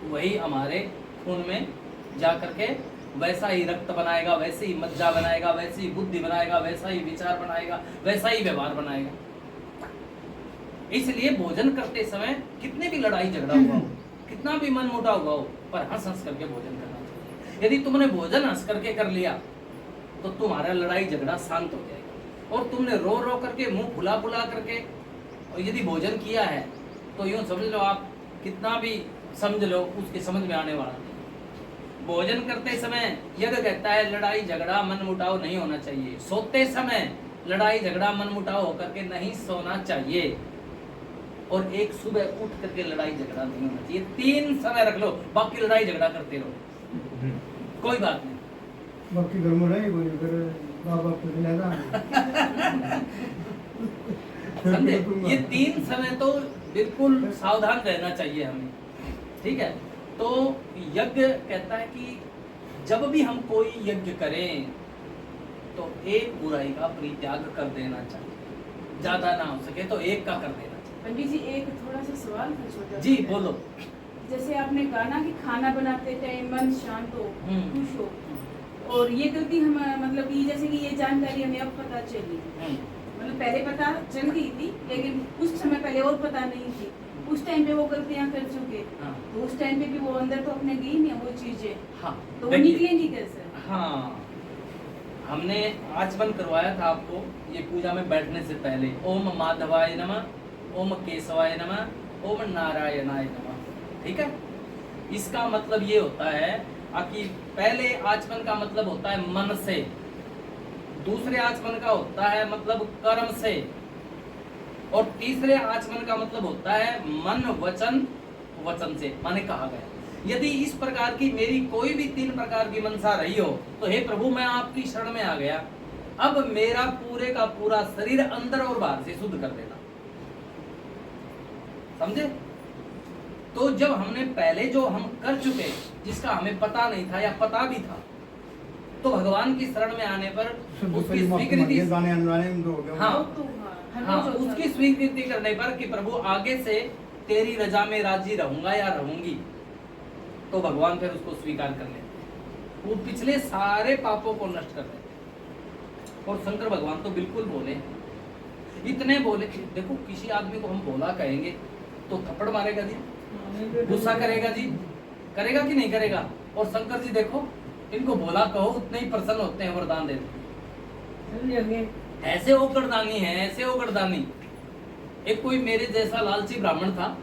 वही हमारे खून में जा करके वैसा ही रक्त बनाएगा, वैसे ही मज्जा बनाएगा, वैसे ही बुद्धि बनाएगा, वैसा ही विचार बनाएगा, वैसा ही व्यवहार बनाएगा। इसलिए भोजन करते समय कितने भी लड़ाई झगड़ा हुआ हो, कितना भी मन मुटाव हुआ हो, पर हंस हंस करके भोजन करना चाहिए। यदि तुमने भोजन हंस करके कर लिया तो तुम्हारा लड़ाई झगड़ा शांत हो जाएगा। और तुमने रो रो करके, मुंह फुला फुला करके और यदि भोजन किया है तो यूं समझ लो, आप कितना भी समझ लो उसके समझ में आने वाला नहीं। भोजन करते समय यज्ञ कहता है लड़ाई झगड़ा मन मुटाव नहीं होना चाहिए। सोते समय लड़ाई झगड़ा मन मुटाव होकर के नहीं सोना चाहिए। और एक सुबह उठ करके लड़ाई झगड़ा नहीं होना चाहिए। 3 समय रख लो, बाकी लड़ाई झगड़ा करते रहो, कोई बात नहीं। बाकी घर में नहीं बोली फिर बाबा को लेना समझे? ये 3 समय तो बिल्कुल सावधान रहना चाहिए हमें, ठीक है। तो यज्ञ कहता है कि जब भी हम कोई यज्ञ करें तो एक बुराई का परित्याग कर देना चाहिए। ज्यादा ना हो सके तो एक का कर देना। पंडित जी एक थोड़ा सा सवाल था छोटा। जी बोलो। जैसे आपने कहा ना कि खाना बनाते टाइम मन शांत हो, खुश हो, और ये गलती हम मतलब कि जैसे कि ये जानकारी हमें अब पता चली, मतलब पहले पता चल गई थी लेकिन कुछ समय पहले और पता नहीं थी। उस टाइम पे वो गलतियां कर चुके, तो उस टाइम पे भी वो अंदर तो अपने गई नहीं वो चीजें, हाँ, तो वो निकलेंगी कैसे? हाँ, हमने आचमन करवाया था आपको ये पूजा में बैठने से पहले। ओम माधवाय नमः, ओम केशवाय नमः, ओम नारायणाय नमः, ठीक है। इसका मतलब ये होता है कि पहले आचमन का मतलब होता है मन से, दूसरे आचमन का होता है मतलब कर्म से, और तीसरे आचमन का मतलब होता है मन वचन वचन से, माने कहा गया। यदि इस प्रकार की मेरी कोई भी 3 प्रकार की मनसा रही हो तो हे प्रभु मैं आपकी शरण में आ गया, अब मेरा पूरे का पूरा शरीर अंदर और बाहर से शुद्ध कर देना। समझे? तो जब हमने पहले जो हम कर चुके जिसका हमें पता नहीं था या पता भी था, तो भगवान की शरण में आने पर उसकी स्वीकृति, गाने अनजाने में हो गया। हाँ, हाँ, उसकी स्वीकृति करने पर कि प्रभु आगे से तेरी रजा में राजी रहूंगा या रहूंगी, तो भगवान फिर उसको स्वीकार कर लेते। वो पिछले सारे पापों को नष्ट कर देते। और शंकर भगवान तो बिल्कुल बोले, इतने बोले। देखो किसी आदमी को हम बोला कहेंगे तो थप्पड़ मारेगा जी, गुस्सा करेगा जी, करेगा कि नहीं करेगा। और शंकर जी देखो, इनको बोला कहो उतने ही प्रसन्न होते हैं, वरदान देते हैं। ऐसे ओकड़दानी है, ऐसे ओकड़दानी। एक कोई मेरे जैसा लालची ब्राह्मण था,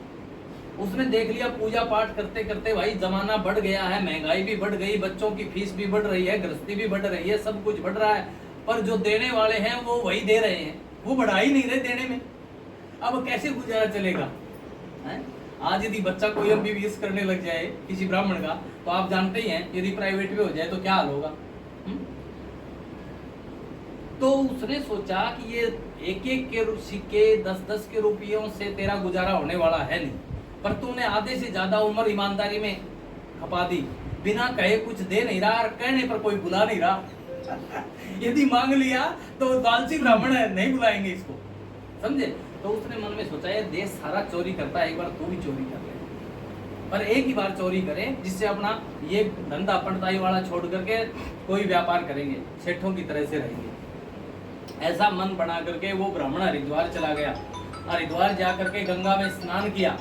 उसने देख लिया पूजा पाठ करते करते भाई जमाना बढ़ गया है, महंगाई भी बढ़ गई, बच्चों की फीस भी बढ़ रही है, गृहस्थी भी बढ़ रही है, सब कुछ बढ़ रहा है, पर जो देने वाले हैं वो वही दे रहे हैं, वो बढ़ा ही नहीं रहे देने में। अब कैसे गुजारा चलेगा है? आज यदि बच्चा कोई MBBS करने लग जाए किसी ब्राह्मण का, तो आप जानते ही हैं यदि प्राइवेट में हो जाए तो क्या हाल होगा। तो उसने सोचा कि ये एक एक के सिक्के 10-10 के रुपयों से तेरा गुजारा होने वाला है नहीं, पर तूने आधे से ज्यादा उम्र ईमानदारी में खपा दी, बिना कहे कुछ दे नहीं रहा और कहने पर कोई बुला नहीं रहा। यदि मांग लिया तो लालची ब्राह्मण है, नहीं बुलाएंगे इसको, समझे। तो उसने मन में सोचा ये देश सारा चोरी करता है, एक बार तू भी चोरी कर ले, पर एक ही बार चोरी करें, जिससे अपना ये धंधा पंडिताई वाला छोड़ करके कोई व्यापार करेंगे, सेठों की तरह से रहेंगे। ऐसा मन बना करके वो ब्राह्मण हरिद्वार चला गया। हरिद्वार जा करके गंगा में स्नान किया,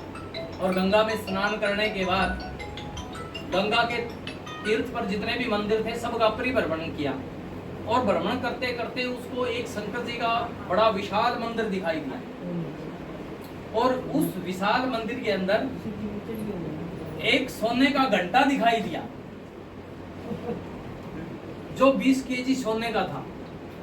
और गंगा में स्नान करने के बाद गंगा के तीर्थ पर जितने भी मंदिर थे सबका परिभ्रमण किया। और भ्रमण करते करते उसको एक शंकर जी का बड़ा विशाल मंदिर दिखाई दिया, और उस विशाल मंदिर के अंदर एक सोने का घंटा दिखाई दिया जो 20 kg सोने का था।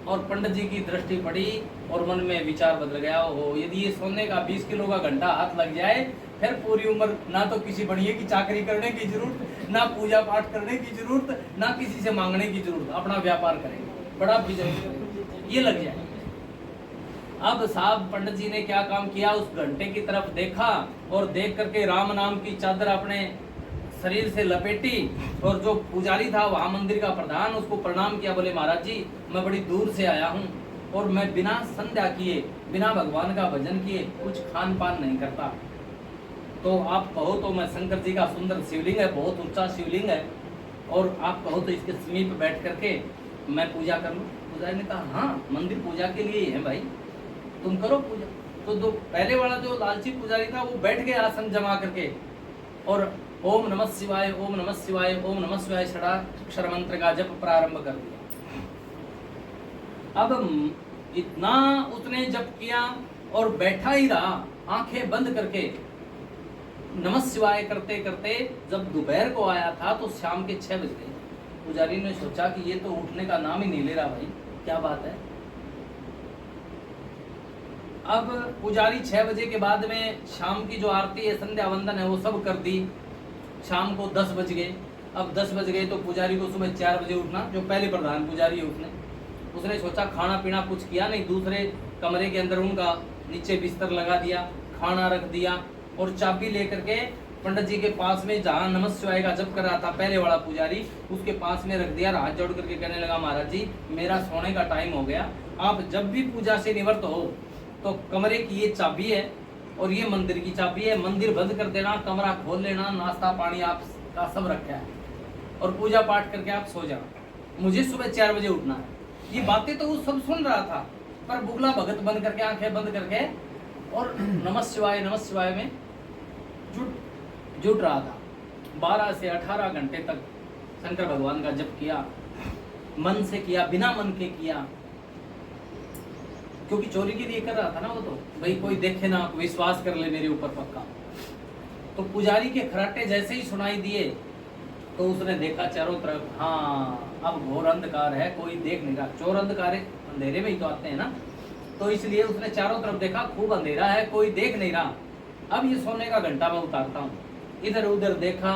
और पंडित जी की दृष्टि पड़ी और मन में विचार बदल गया, हो यदि ये सोने का 20 किलो का घंटा हाथ लग जाए, फिर पूरी उम्र ना तो किसी बढ़िया की चाकरी करने की जरूरत, ना पूजा पाठ करने की जरूरत, ना किसी से मांगने की जरूरत, अपना व्यापार करेंगे, बड़ा बिजनेस ये लग जाए। अब साहब पंडित जी ने क्या काम किया, उस घंटे की तरफ देखा और देख करके राम नाम की चादर अपने शरीर से लपेटी, और जो पुजारी था वहां मंदिर का प्रधान, उसको प्रणाम किया, बोले महाराज जी मैं बड़ी दूर से आया हूँ और मैं बिना संध्या किए, बिना भगवान का भजन किए कुछ खान पान नहीं करता, तो आप कहो तो मैं शंकर जी का सुंदर शिवलिंग है, बहुत ऊंचा शिवलिंग है, और आप कहो तो इसके समीप बैठ करके मैं पूजा कर लूँ। पुजारी ने कहा हाँ मंदिर पूजा के लिए है भाई, तुम करो पूजा। तो दो पहले वाला जो लालची पुजारी था वो बैठ गया आसन जमा करके, और ओम नमः शिवाय, ओम नमः शिवाय, ओम नमः शिवाय षडाक्षर मंत्र का जप प्रारंभ कर दिया। अब इतना उसने जप किया और बैठा ही रहा आंखें बंद करके नमः शिवाय करते करते। जब दोपहर को आया था तो शाम के 6 बज गए। पुजारी ने सोचा कि ये तो उठने का नाम ही नहीं ले रहा, भाई क्या बात है। अब पुजारी 6 बजे के बाद में शाम की जो आरती है, संध्या वंदन है, वो सब कर दी। शाम को 10 बज गए। अब 10 बज गए तो पुजारी को सुबह 4 बजे उठना, जो पहले प्रधान पुजारी है उसने सोचा खाना पीना कुछ किया नहीं, दूसरे कमरे के अंदर उनका नीचे बिस्तर लगा दिया, खाना रख दिया, और चाबी लेकर के पंडित जी के पास में जहाँ नमः शिवाय का जप कर रहा था पहले वाला पुजारी, उसके पास में रख दिया। हाथ जोड़ करके कहने लगा महाराज जी मेरा सोने का टाइम हो गया, आप जब भी पूजा से निवृत्त हो तो कमरे की ये चाबी है और ये मंदिर की चाबी है, मंदिर बंद कर देना, कमरा खोल लेना, नाश्ता पानी आपका सब रखा है, और पूजा पाठ करके आप सो जाना, मुझे सुबह 4 बजे उठना है। ये बातें तो वो सब सुन रहा था, पर बुगला भगत बंद करके आंखें बंद करके और नमः शिवाय में जुट रहा था। 12 से 18 घंटे तक शंकर भगवान का जप किया, मन से किया, बिना मन के किया, क्योंकि चोरी के लिए कर रहा था ना वो, तो भाई कोई देखे ना, विश्वास कर ले मेरे ऊपर पक्का। तो पुजारी के खराटे जैसे ही सुनाई दिए तो उसने देखा चारों तरफ, हाँ अब घोर अंधकार है, कोई देख नहीं रहा। चोर अंधेरे में ही तो आते हैं ना, तो इसलिए उसने चारों तरफ देखा, खूब अंधेरा है, कोई देख नहीं रहा। अब ये सोने का घंटा मैं उतारता हूँ। इधर उधर देखा,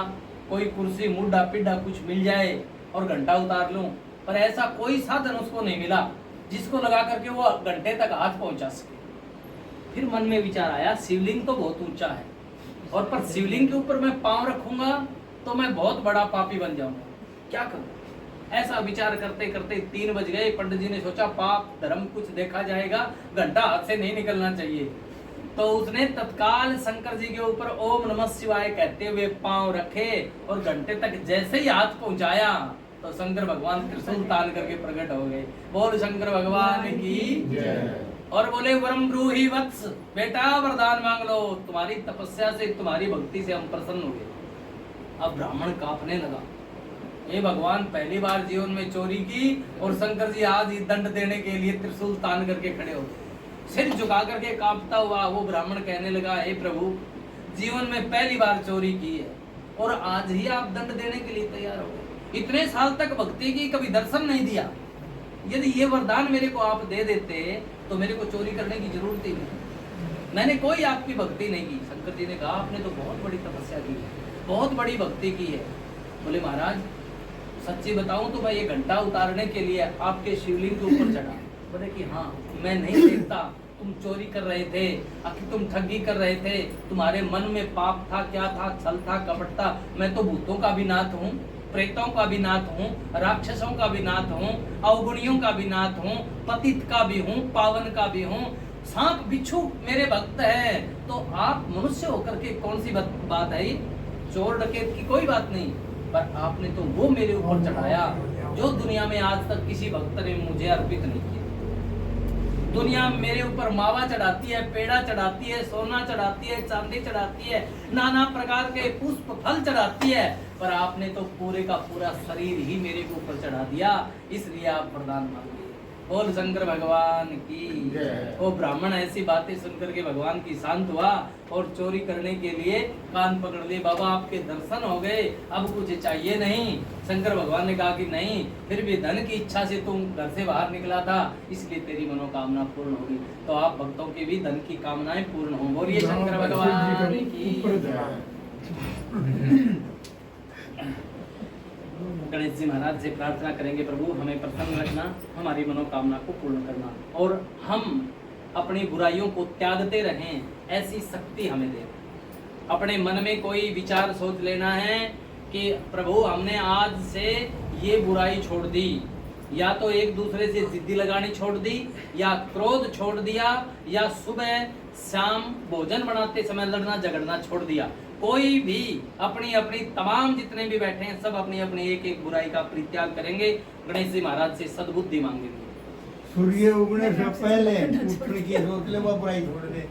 कोई कुर्सी मुड्ढा पिड्ढा कुछ मिल जाए और घंटा उतार लूं, पर ऐसा कोई साधन उसको नहीं मिला जिसको लगा करके वो घंटे तक हाथ पहुंचा सके। फिर मन में विचार आया, शिवलिंग तो बहुत ऊंचा है, और पर शिवलिंग के ऊपर मैं पांव रखूंगा तो मैं बहुत बड़ा पापी बन जाऊंगा, क्या करूं। ऐसा विचार करते करते 3 बज गए। पंडित जी ने सोचा पाप धर्म कुछ देखा जाएगा, घंटा हाथ से नहीं निकलना चाहिए। तो उसने तत्काल शंकर जी के ऊपर ओम नमः शिवाय कहते हुए पांव रखे और घंटे तक जैसे ही हाथ पहुंचाया तो शंकर भगवान त्रिशूल तान करके प्रकट हो गए। बोल शंकर भगवान की जय। और बोले वरम ब्रूहि वत्स, बेटा वरदान मांग लो, तुम्हारी तपस्या से तुम्हारी भक्ति से हम प्रसन्न हो गए। अब ब्राह्मण कांपने लगा, ये भगवान पहली बार जीवन में चोरी की और शंकर जी आज दंड देने के लिए त्रिशूल तान करके खड़े हो गए। सिर झुका करके कांपता हुआ वो ब्राह्मण कहने लगा, हे प्रभु, जीवन में पहली बार चोरी की है और आज ही आप दंड देने के लिए तैयार हो गए। इतने साल तक भक्ति की, कभी दर्शन नहीं दिया। यदि ये वरदान मेरे को आप दे देते तो मेरे को चोरी करने की जरूरत ही नहीं, मैंने कोई आपकी भक्ति नहीं की। शंकर जी ने कहा, आपने तो बहुत बड़ी तपस्या की है, बहुत बड़ी भक्ति की है। बोले महाराज सच्ची बताऊं तो मैं ये घंटा उतारने के लिए आपके शिवलिंग के ऊपर चढ़ा। बोले कि हाँ, मैं नहीं देखता तुम चोरी कर रहे थे, आखिर तुम ठगी कर रहे थे, तुम्हारे मन में पाप था, क्या था, छल था, कपट था। मैं तो भूतों का भी नाथ हूँ, प्रेतों का भी नाथ हूँ, राक्षसों का भी नाथ हूँ, अवगुणियों का भी नाथ हूँ, पतित का भी हूँ, पावन का भी हूँ। सांप बिच्छू मेरे भक्त है, तो आप मनुष्य होकर के कौन सी बात है? चोर डकैत की कोई बात नहीं, पर आपने तो वो मेरे ऊपर चढ़ाया जो दुनिया में आज तक किसी भक्त ने मुझे अर्पित नहीं किया। दुनिया मेरे ऊपर मावा चढ़ाती है, पेड़ा चढ़ाती है, सोना चढ़ाती है, चांदी चढ़ाती है, नाना प्रकार के पुष्प फल चढ़ाती है, पर आपने तो पूरे का पूरा शरीर ही मेरे को ऊपर चढ़ा दिया, इसलिए आप वरदान मांगिए। बोल शंकर भगवान की जय। वो ब्राह्मण ऐसी बातें सुनकर के भगवान की शांत हुआ और चोरी करने के लिए कान पकड़ लिए। बाबा आपके दर्शन हो गए, अब कुछ चाहिए नहीं। शंकर भगवान ने कहा कि नहीं, फिर भी धन की इच्छा से तुम घर से बाहर निकला था, इसलिए तेरी मनोकामना पूर्ण होगी। तो आप भक्तों की भी धन की कामनाएं पूर्ण हो। बोलिए शंकर भगवान की जय। गणेश जी महाराज से प्रार्थना करेंगे, प्रभु हमें प्रसन्न रखना, हमारी मनोकामना को पूर्ण करना और हम अपनी बुराइयों को त्यागते रहें, ऐसी शक्ति हमें दे। अपने मन में कोई विचार सोच लेना है कि प्रभु हमने आज से ये बुराई छोड़ दी, या तो एक दूसरे से जिद्दी लगानी छोड़ दी, या क्रोध छोड़ दिया, या सुबह शाम भोजन बनाते समय लड़ना झगड़ना छोड़ दिया। कोई भी अपनी अपनी तमाम जितने भी बैठे हैं सब अपनी अपनी एक एक बुराई का परित्याग करेंगे। गणेश जी महाराज से सद्बुद्धि मांगेंगे। सूर्य उगने से पहले उठने की सोच ले, वो बुराई छोड़ दे।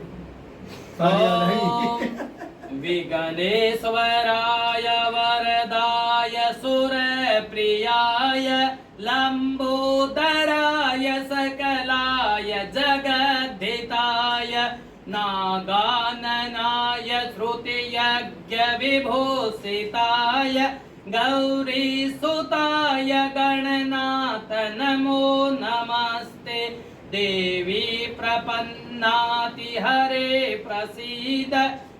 विघ्नेश्वराय वरदाय सुरप्रियाय लंबोदराय सकलाय जगद्धिताय नागाननाय श्रुतियज्ञ विभूषिताय गौरीसुताय गणनाथ नमो नमस्ते। देवी प्रपन्नाति हरे प्रसीद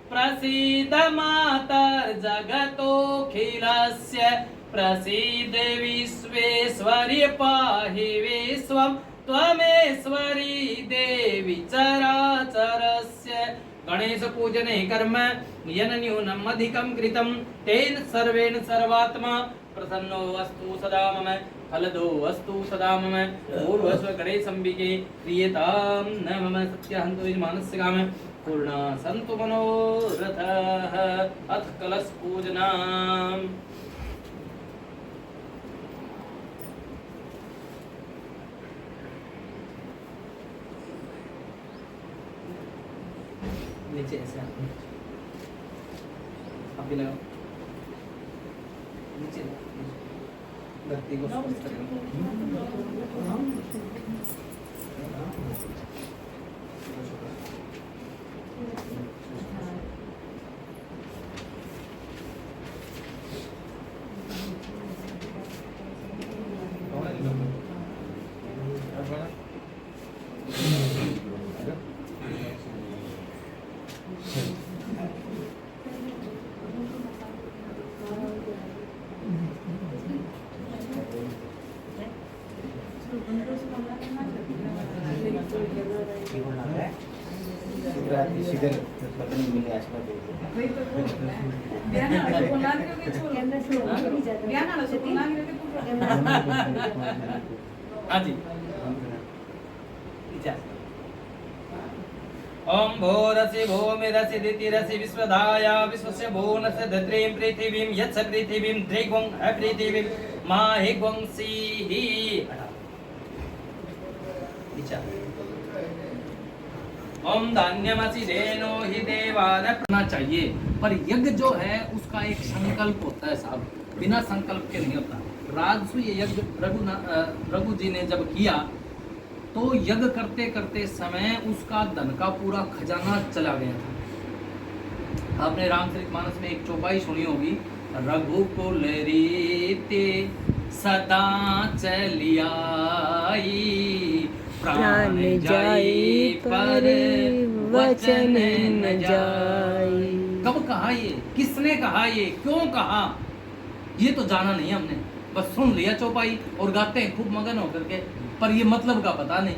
प्रसीद मातर्जगतोऽखिलस्य प्रसीद विश्वेश्वरि पाहि विश्वम् त्वमेश्वरी देवी चराचरस्य। गणेश पूजने कर्म यन न्यूनम अधिकम कृतं तेन सर्वेण सर्वात्मा प्रसन्नो वस्तु सदा मम फलदो वस्तु सदा मम पूर्वस्व गणेशंबिके प्रियतां न मम सत्यहन्तु यजमानस्य काम पूर्णा सन्तु मनोरथः। अथ कलश पूजनम्। नीचे ऐसे आप भी लगाओ, नीचे धरती को स्पर्श करेंगे। ध्यान हाँ जी। ओम भूरसि भूमिरसि दितिरसि विश्वधाया विश्वस्य भुवनस्य धत्रीं पृथिवीं यच्च पृथिवीं द्रिगुं अपृथिवीं माहिगुं सीहि। ओम धान्यमसि धेनो हि देवान करना चाहिए, पर यज्ञ जो है उसका एक संकल्प होता है साहब, बिना संकल्प के नहीं होता। राजसूय यज्ञ रघु जी ने जब किया तो यज्ञ करते करते समय उसका धन का पूरा खजाना चला गया था। आपने रामचरितमानस में एक चौपाई सुनी होगी, रघुकुल रीति सदा चलियाई प्राण जाई पर वचन न जाई। कब कहा ये, किसने कहा ये, क्यों कहा, ये तो जाना नहीं हमने, बस सुन लिया चौपाई और गाते हैं खूब मगन होकर के, पर ये मतलब का पता नहीं।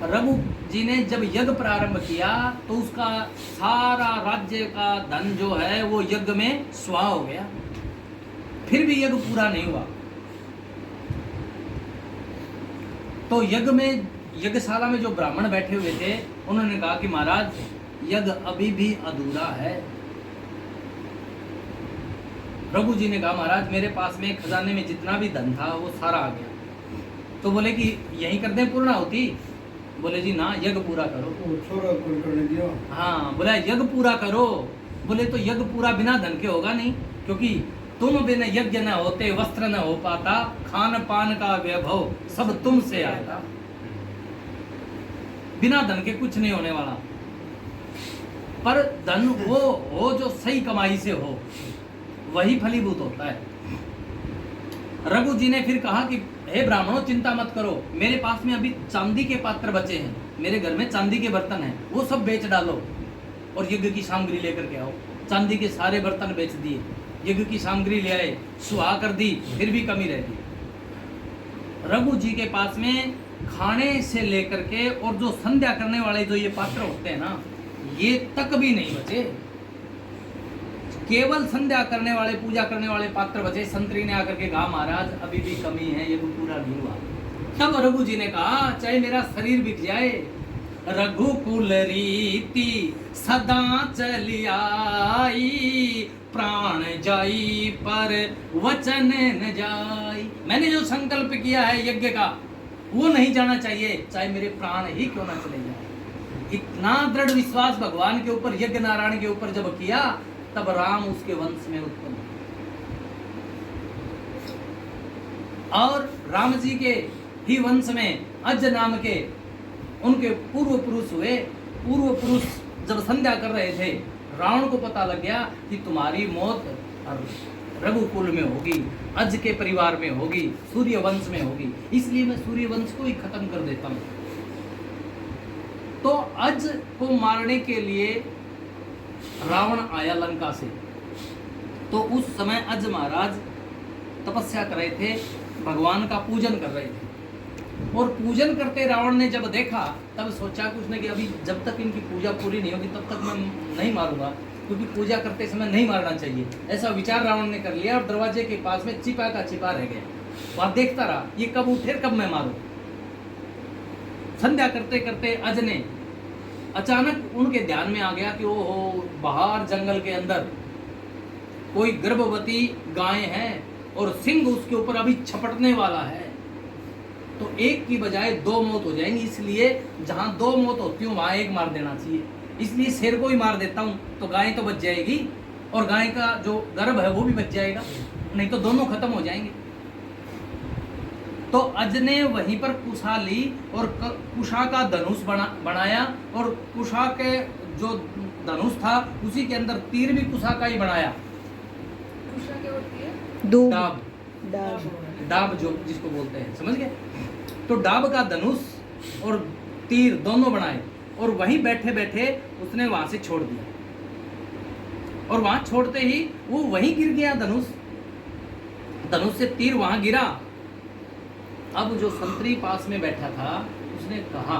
रघु जी ने जब यज्ञ प्रारंभ किया तो उसका सारा राज्य का धन जो है वो यज्ञ में स्वाह हो गया, फिर भी यज्ञ पूरा नहीं हुआ। तो यज्ञशाला में जो ब्राह्मण बैठे हुए थे उन्होंने कहा कि महाराज यज्ञ अभी भी अधूरा है। रघु जी ने कहा महाराज मेरे पास में खजाने में जितना भी धन था वो सारा आ गया। तो बोले कि यही कर दें पूर्णाहुति? बोले जी ना, यज्ञ पूरा करो। हाँ, बोला यज्ञ पूरा करो। बोले तो यज्ञ पूरा बिना धन के होगा नहीं, क्योंकि तुम बिना यज्ञ न होते वस्त्र न हो पाता, खान पान का वैभव सब तुमसे आता। बिना धन के कुछ नहीं होने वाला, पर धन वो हो जो सही कमाई से हो, वही फलीभूत होता है। रघु जी ने फिर कहा कि हे ब्राह्मणों चिंता मत करो, मेरे पास में अभी चांदी के पात्र बचे हैं, मेरे घर में चांदी के बर्तन हैं, वो सब बेच डालो और यज्ञ की सामग्री लेकर के आओ। चांदी के सारे बर्तन बेच दिए, यज्ञ की सामग्री ले आए, सुहा कर दी, फिर भी कमी रह गई। रघु जी के पास में खाने से लेकर के और जो संध्या करने वाले जो ये पात्र होते हैं ना, ये तक भी नहीं बचे। केवल संध्या करने वाले, पूजा करने वाले पात्र बचे। संतरी ने आकर के कहा महाराज अभी भी कमी है, ये पूरा नहीं हुआ। तब रघु जी ने कहा चाहे मेरा शरीर बिक जाए, रघुकुल रीति सदा चली आई, प्राण जाई पर वचन न जाई। मैंने जो संकल्प किया है यज्ञ का वो नहीं जाना चाहिए, चाहे मेरे प्राण ही क्यों ना चले जाए। इतना दृढ़ विश्वास भगवान के ऊपर, यज्ञ नारायण के ऊपर जब किया, तब राम उसके वंश में उत्पन्न हुए। और राम जी के ही वंश में अज नाम के उनके पूर्व पुरुष हुए। पूर्व पुरुष जब संध्या कर रहे थे, रावण को पता लग गया कि तुम्हारी मौत रघुकुल में होगी, अज के परिवार में होगी, सूर्य वंश में होगी, इसलिए मैं सूर्य वंश को ही खत्म कर देता हूं। तो अज को मारने के लिए रावण आया लंका से। तो उस समय अज महाराज तपस्या कर रहे थे, भगवान का पूजन कर रहे थे। और पूजन करते रावण ने जब देखा, तब सोचा कुछ नहीं कि अभी जब तक इनकी पूजा पूरी नहीं होगी तब तक मैं नहीं मारूंगा, क्योंकि पूजा करते समय नहीं मारना चाहिए। ऐसा विचार रावण ने कर लिया और दरवाजे के पास में छिपा का छिपा रह गया। वहां देखता रहा ये कब उठे, कब मैं मारूं। संध्या करते करते अज ने अचानक उनके ध्यान में आ गया कि ओहो, बाहर जंगल के अंदर कोई गर्भवती गाय है और सिंह उसके ऊपर अभी छपटने वाला है, तो एक की बजाय दो मौत हो जाएंगी, इसलिए जहां दो मौत होती हूँ वहां एक मार देना चाहिए। इसलिए शेर को ही मार देता हूँ तो गाय तो बच जाएगी और गाय का जो गर्भ है वो भी बच जाएगा, नहीं तो दोनों खत्म हो जाएंगे। तो अज ने वहीं पर कुशा ली और कुशा का धनुष बनाया, और कुशा के जो धनुष था उसी के अंदर तीर भी कुशा का ही बनाया। कुशा क्या होती है? डाब, डाब जो जिसको बोलते हैं, समझ गए? तो डाब का धनुष और तीर दोनों बनाए और वहीं बैठे बैठे उसने वहां से छोड़ दिया, और वहां छोड़ते ही वो वहीं गिर गया धनुष से तीर वहां गिरा। अब जो संतरी पास में बैठा था उसने कहा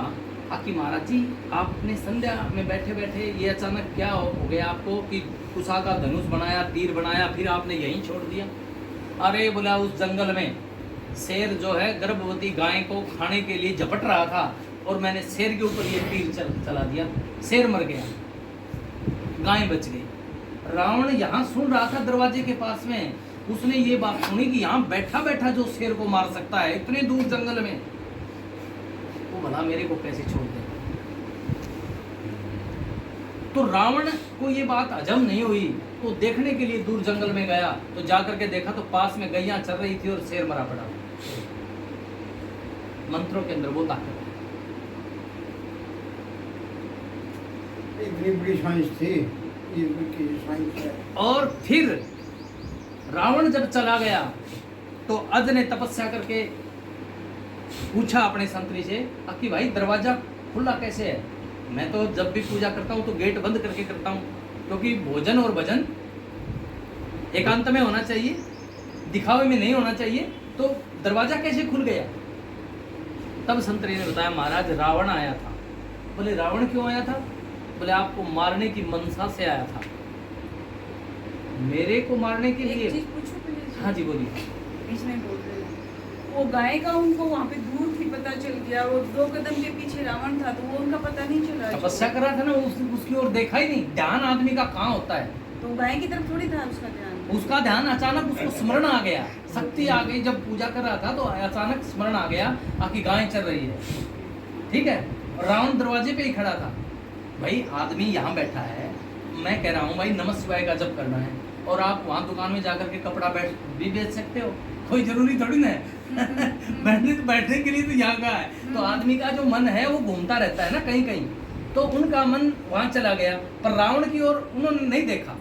कि महाराज जी आपने संध्या में बैठे बैठे ये अचानक क्या हो गया आपको कि कुशा का धनुष बनाया, तीर बनाया, फिर आपने यहीं छोड़ दिया। अरे बोला उस जंगल में शेर जो है गर्भवती गाय को खाने के लिए झपट रहा था और मैंने शेर के ऊपर ये तीर चला दिया, शेर मर गया, गाय बच गई। रावण यहाँ सुन रहा था दरवाजे के पास में, उसने ये बात सुनी कि यहाँ बैठा बैठा जो शेर को मार सकता है इतने दूर जंगल में, वो भला मेरे को कैसे छोड़ दे। तो रावण को ये बात हजम नहीं हुई, तो देखने के लिए दूर जंगल में गया, तो जाकर के देखा तो पास में गैया चल रही थी और शेर मरा पड़ा। मंत्रों के अंदर वो ताकत है। इतनी बड़ी साइंस थी, ये साइंस है। और फिर रावण जब चला गया तो अज ने तपस्या करके पूछा अपने संतरी से कि भाई दरवाजा खुला कैसे है? मैं तो जब भी पूजा करता हूँ तो गेट बंद करके करता हूँ, क्योंकि भोजन और भजन एकांत में होना चाहिए, दिखावे में नहीं होना चाहिए। तो दरवाजा कैसे खुल गया? तब संतरी ने बताया महाराज रावण आया था। बोले रावण क्यों आया था? बोले आपको मारने की मनसा से आया था। मेरे को मारने के एक लिए? चीज पूछूं प्लीज? हाँ जी बोलिए। बीच में बोल रहे हैं। वो गाय का उनको वहाँ पे दूर थी पता चल गया, वो 2 कदम के पीछे रावण था तो वो उनका पता नहीं चला। तपस्या कर रहा था ना, उसकी ओर देखा ही नहीं। ध्यान आदमी का कहाँ होता है? तो गाय की तरफ थोड़ी था उसका ध्यान। उसका ध्यान अचानक उसको स्मरण आ गया, शक्ति आ गई। जब पूजा कर रहा था तो अचानक स्मरण आ गया कि गाय चल रही है, ठीक है। और रावण दरवाजे पे ही खड़ा था। भाई आदमी यहाँ बैठा है, मैं कह रहा हूँ भाई नमः शिवाय का जप करना है, और आप वहाँ दुकान में जाकर के कपड़ा भी बेच सकते हो, कोई जरूरी थोड़ी ना है। बैठने के लिए तो यहाँ का है। तो आदमी का जो मन है वो घूमता रहता है ना कहीं कहीं, तो उनका मन वहाँ चला गया, पर रावण की ओर उन्होंने नहीं देखा।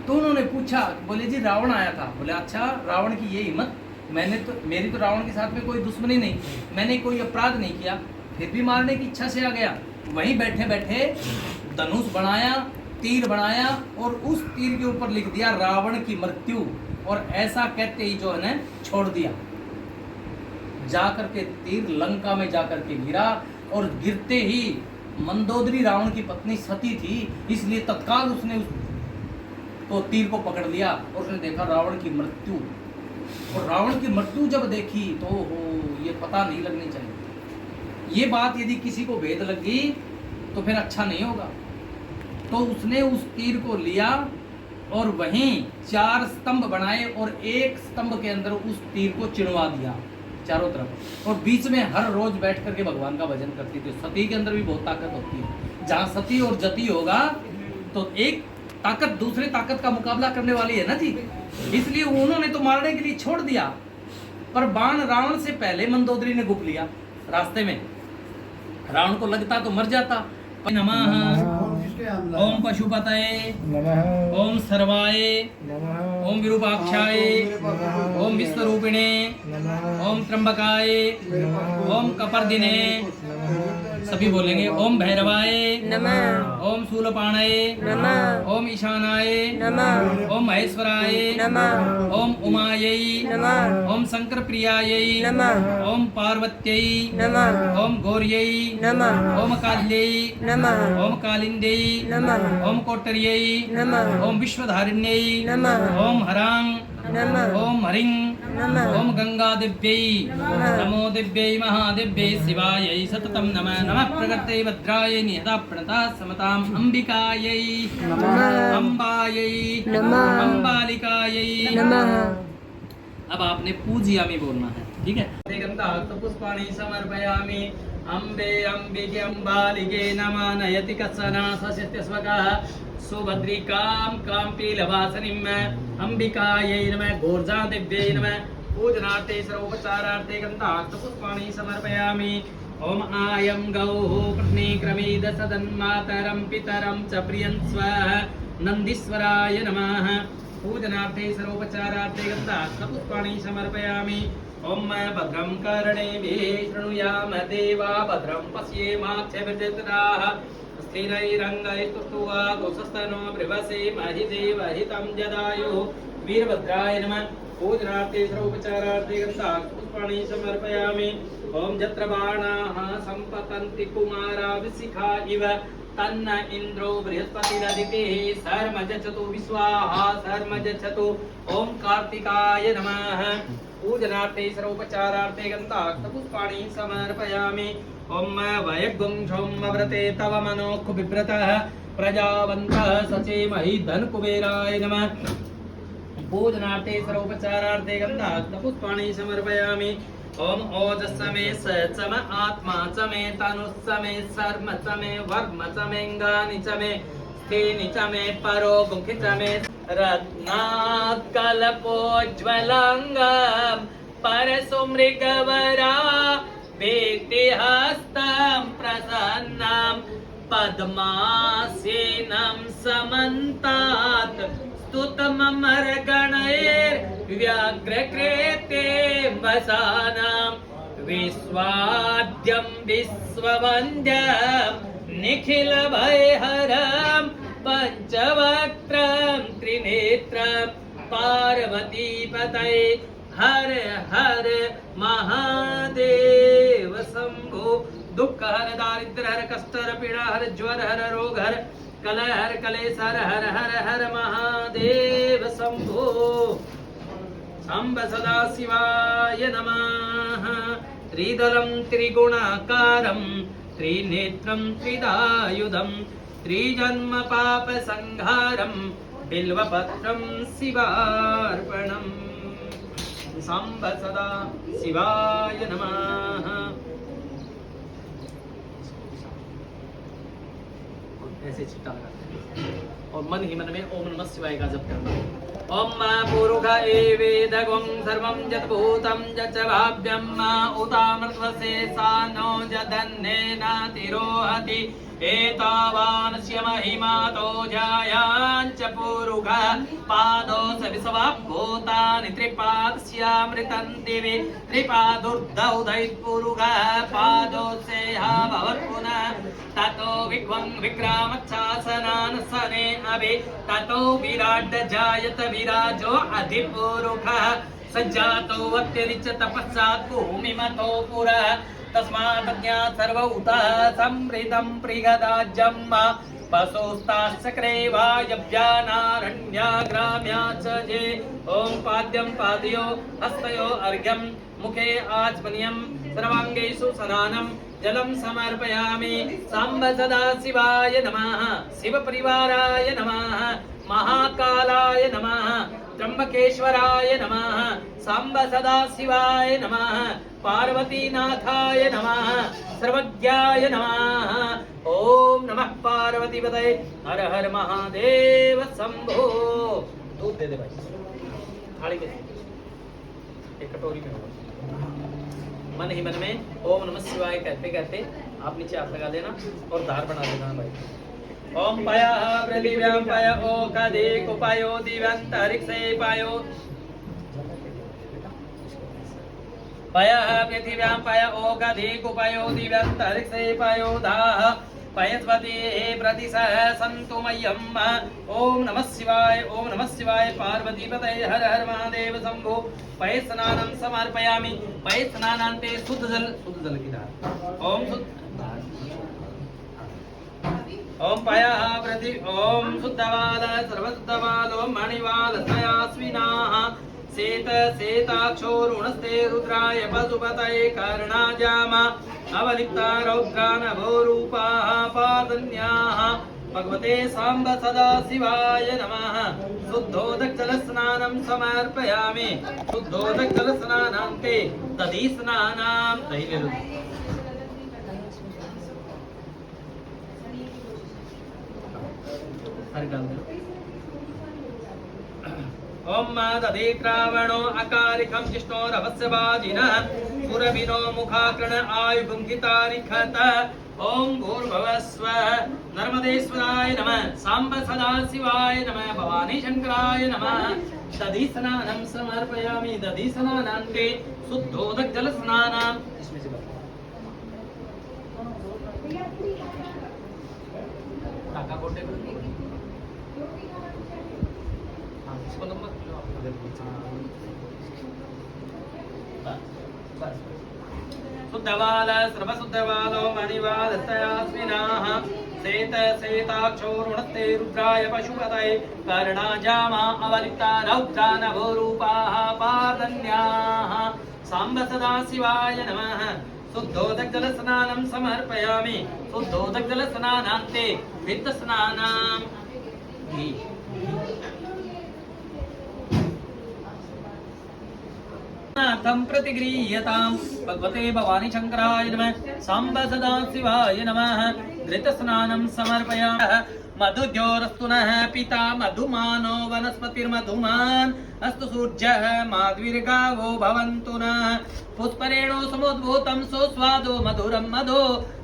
तो उन्होंने पूछा, बोले जी रावण आया था। बोले अच्छा, रावण की ये हिम्मत? मेरी तो रावण के साथ में कोई दुश्मनी नहीं, मैंने कोई अपराध नहीं किया, फिर भी मारने की इच्छा से आ गया। वहीं बैठे बैठे धनुष बनाया, तीर बनाया और उस तीर के ऊपर लिख दिया रावण की मृत्यु, और ऐसा कहते ही जो है ना छोड़ दिया। जाकर के तीर लंका में जाकर के गिरा, और गिरते ही मंदोदरी रावण की पत्नी सती थी, इसलिए तत्काल उसने तो तीर को पकड़ लिया और उसने देखा रावण की मृत्यु। और रावण की मृत्यु जब देखी तो ये पता नहीं लगनी चाहिए। ये बात यदि किसी को भेद लग गई तो फिर अच्छा नहीं होगा। तो उसने उस तीर को लिया और वहीं 4 स्तंभ बनाए और एक स्तंभ के अंदर उस तीर को चिड़वा दिया चारों तरफ, और बीच में हर रोज बैठ करके भगवान का भजन करती थी। सती के अंदर भी बहुत ताकत होती है। जहाँ सती और जति होगा तो एक ताकत दूसरे ताकत का मुकाबला करने वाली है ना जी। इसलिए उन्होंने तो मारने के लिए छोड़ दिया, पर बाण रावण से पहले मंदोदरी ने गुप लिया रास्ते में। रावण को लगता तो मर जाता। नमः ओम पशुपतये नमः ओम सर्वाय नमः ओम विरूपाक्षाय ओम विश्वरूपिणे नमः ओम त्र्यंबकाय ओम कपर्दिने, सभी बोलेंगे। ओम भैरवाय नमः ओम शूलपाणये नमः ओम ईशानाय नमः ओम महेश्वराय नमः ओम उमायै नमः ओम शंकर प्रियायै नमः ओम पार्वत्यै नमः ओम गौर्यै नमः ओम काल्यै नमः ओम कालिंदै नमः ओम कोटर्यै नमः ओम विश्वधारिण्यै नमः ओम हरां नमः ओम हरिं नमः ओम गंगा दिव्यै नमो दिव्यै महादिव्यै शिवायै सततं नमः। नमः प्रकृते भद्रायै निहता प्रणता समतां अंबिकायै नमः अंबायै नमः अंबालिकायै नमः। अब आपने पूजयामी बोलना है, ठीक है। पुष्पाणि समर्पयामि अम्बे अम्बिके अम्बालिके नमः। नयति कस्सना सस्यस्वकः सुभद्रिकां काम्पीलवासनिम् अंबिकायै नमः। गोर्जा दिव्यै नमः। पूजनार्थे सर्वोपचारार्थे गन्धाक्षपुष्पाणि समर्पयामि। ओम आयं गौः कृष्णीक्रमीद सदन्मातरं पितरं च प्रियं स्वः नन्दीश्वराय नमः। पूजनार्थे सर्वोपचारार्थे गन्धाक्षपुष्पाणि समर्पयामि। ओम भद्रं कर्णेभिः शृणुयाम देवा भद्रं पश्येमाक्षभिर्जत्राः स्थिरैरङ्गैस्तुष्ट्वा गोसस्तनो बृहसेमहि देवहितं जदायुः। वीरभद्राय नमः। पूजनार्थे सर्वोपचारार्थे गन्धाक्षपुष्पाणि समर्पयामि। ओम जत्र बाणाः सम्पतन्ति कुमारा विशिखा इव तन्न इंद्रो बृहस्पतिरदितिः सर्वमजच्छतु विश्वाहा सर्वमजच्छतु। ओम कार्तिकाय नमः। पूजनार्थे सर्वोपचारार्थे गन्धाक्षपुष्पाणि समर्पयामि। ओम वयगुं झौं व्रते तव मनोख बिभ्रतः प्रजावन्तः सचेमहि धनकुबेराय नमः। पूजनार्थे सर्वोपचारार्थे गन्धाक्षपुष्पाणि समर्पयामि। ओम ओजस्समे सचम आत्मा चमे तनुस्समे शर्म चमे वर्म चमेंगानि चमे स्थेनि चमे परो गुंखि चमे रत्नात्कल्पोज्ज्वलंगम परसुमृगवरा वेतिहस्तं प्रसन्नं पद्मासीनं समन्तात् स्तुतममरगणैर्व्याघ्रकृते वसानां विश्वाद्यं विश्ववन्द्यं निखिलभयहरं पञ्चवक्त्रं त्रिनेत्रं पार्वतीपतये हर हर महादेव शंभो। दुःख हर दारिद्र हर कष्ट हर पीड़ा हर ज्वर हर रोग हर कलह हर कलेश हर हर हर हर महादेव शंभो। शंभ सदा शिवाय नमः। त्रिदलं त्रिगुणाकारं त्रिनेत्रं त्रिदायुधं त्रिजन्म पाप संहारं बिल्वपत्रं शिवार्पणम्। शंभ सदा शिवाय नमः। ऐसे छिट्टा लगाते हैं और मन ही मन में ओम नमः शिवाय का जप करना। ओम मा पुरुष एवेदगं सर्वं यद्भूतं यच्च भाव्यं मा उतामृतवसे सानो जदन्नेनातिरोहति एतावानस्य महिमातो जायाञ्च पुरुष पादो स विश्वभूतानि त्रिपादस्यामृतं दिवि त्रिपादुर्धौधैपुरुष पादो सेहा भवत्पुनः ततो विग्वं विक्रामच्छासनान् सने अभि ततो विराट जायत विराजो अधिपुरुषः सज्जातो अत्यरिच्य तपस्सात् भूमिमतो पुरः तस्मात् ज्ञात सर्वभूतः समृतं प्रियदाज्यं पशुस्ताश्चक्रे वायव्यानारण्या ग्राम्या च जे। ओम पाद्यं पादयो हस्तयो अर्घ्यं मुखे आचमनीयं सर्वाङ्गेषु स्नानं जलं समर्पयामि। सांब सदा शिवाय नमः। शिव परिवाराय नमः। महाकालाय नमः। त्र्यंबकेश्वराय नमः। सांब सदा शिवाय नमः। पार्वतीनाथाय नमः। सर्वज्ञाय नमः। ओम नमः पार्वतीपतये हर हर महादेव शंभो। दूध दे दे भाई थाली में एक कटोरी में मन ही मन में ओम नमः शिवाय कहते कहते आप नीचे हाथ लगा देना और धार बना देना भाई। ओम पया पृथिव्यां पय ओ कदे कुपायो दिव्यंतरिक्षे पायो पयः पृथिव्यां पय ओ कदे कुपायो दिव्यंतरिक्षे पायो धाः पयस्वती प्रतिशः सन्तु मह्यम्। ओम नमः शिवाय पार्वतीपतये हर हर महादेव शंभो। पय स्नानं समर्पयामि। पय स्नानान्ते शुद्ध जल की धार। ओम पयः प्रति ओम शुद्धवाल सर्वशुद्धवालो मणिवाल तयास्विनाः शेत शेताक्षो ऋणस्ते रुद्राय पशुपतये कर्णाजाम अवलिप्ता रौद्रानभोरूपाः पादन्याः भगवते सांब सदा शिवाय नमः। शुद्धोदकजलस्नानं समर्पयामि। शुद्धोदकजलस्नानान्ते तदीस्नानां ओम तदेक्रावणो अकारिकं जिष्णो रवस्यवाजिनः सुरभिनो मुखाकर्ण आयुगुंहितारिखत। ओम भूर्भुवस्व नर्मदेश्वराय नमः। सांब सदा शिवाय नमः। भवानी शंकराय नमः। दधिस्नानं समर्पयामि। दधिस्नानान्ते शुद्धोदकजलस्नानाम् इसमें से टाका कोटे शुद्धवाल सर्वशुद्धवालो मणिवाल तयास्विनाः श्वेत श्वेताक्षो रुणते रुद्राय पशुपतये कर्णाजामा अवलिप्ता रौद्रा नभोरूपाः पार्दन्याः साम्ब सदा शिवाय नमः शुद्धोदकजलस्नानं समर्पयामि शुद्धोदकजलस्नानान्ते वित्तस्नानाम् नाथं प्रतिगृह्यतां भगवते भवानी शंकराय नमः साम्ब सदा शिवाय नमः घृतस्नानं समर्पयामः मधुज्योरस्तु नः पिता मधुमानो वनस्पतिर्मधुमान् अस्तु सूर्यः माध्वीर्गावो भवन्तु नः पुष्परेणो समुद्भूतं सुस्वादो मधुरं मधु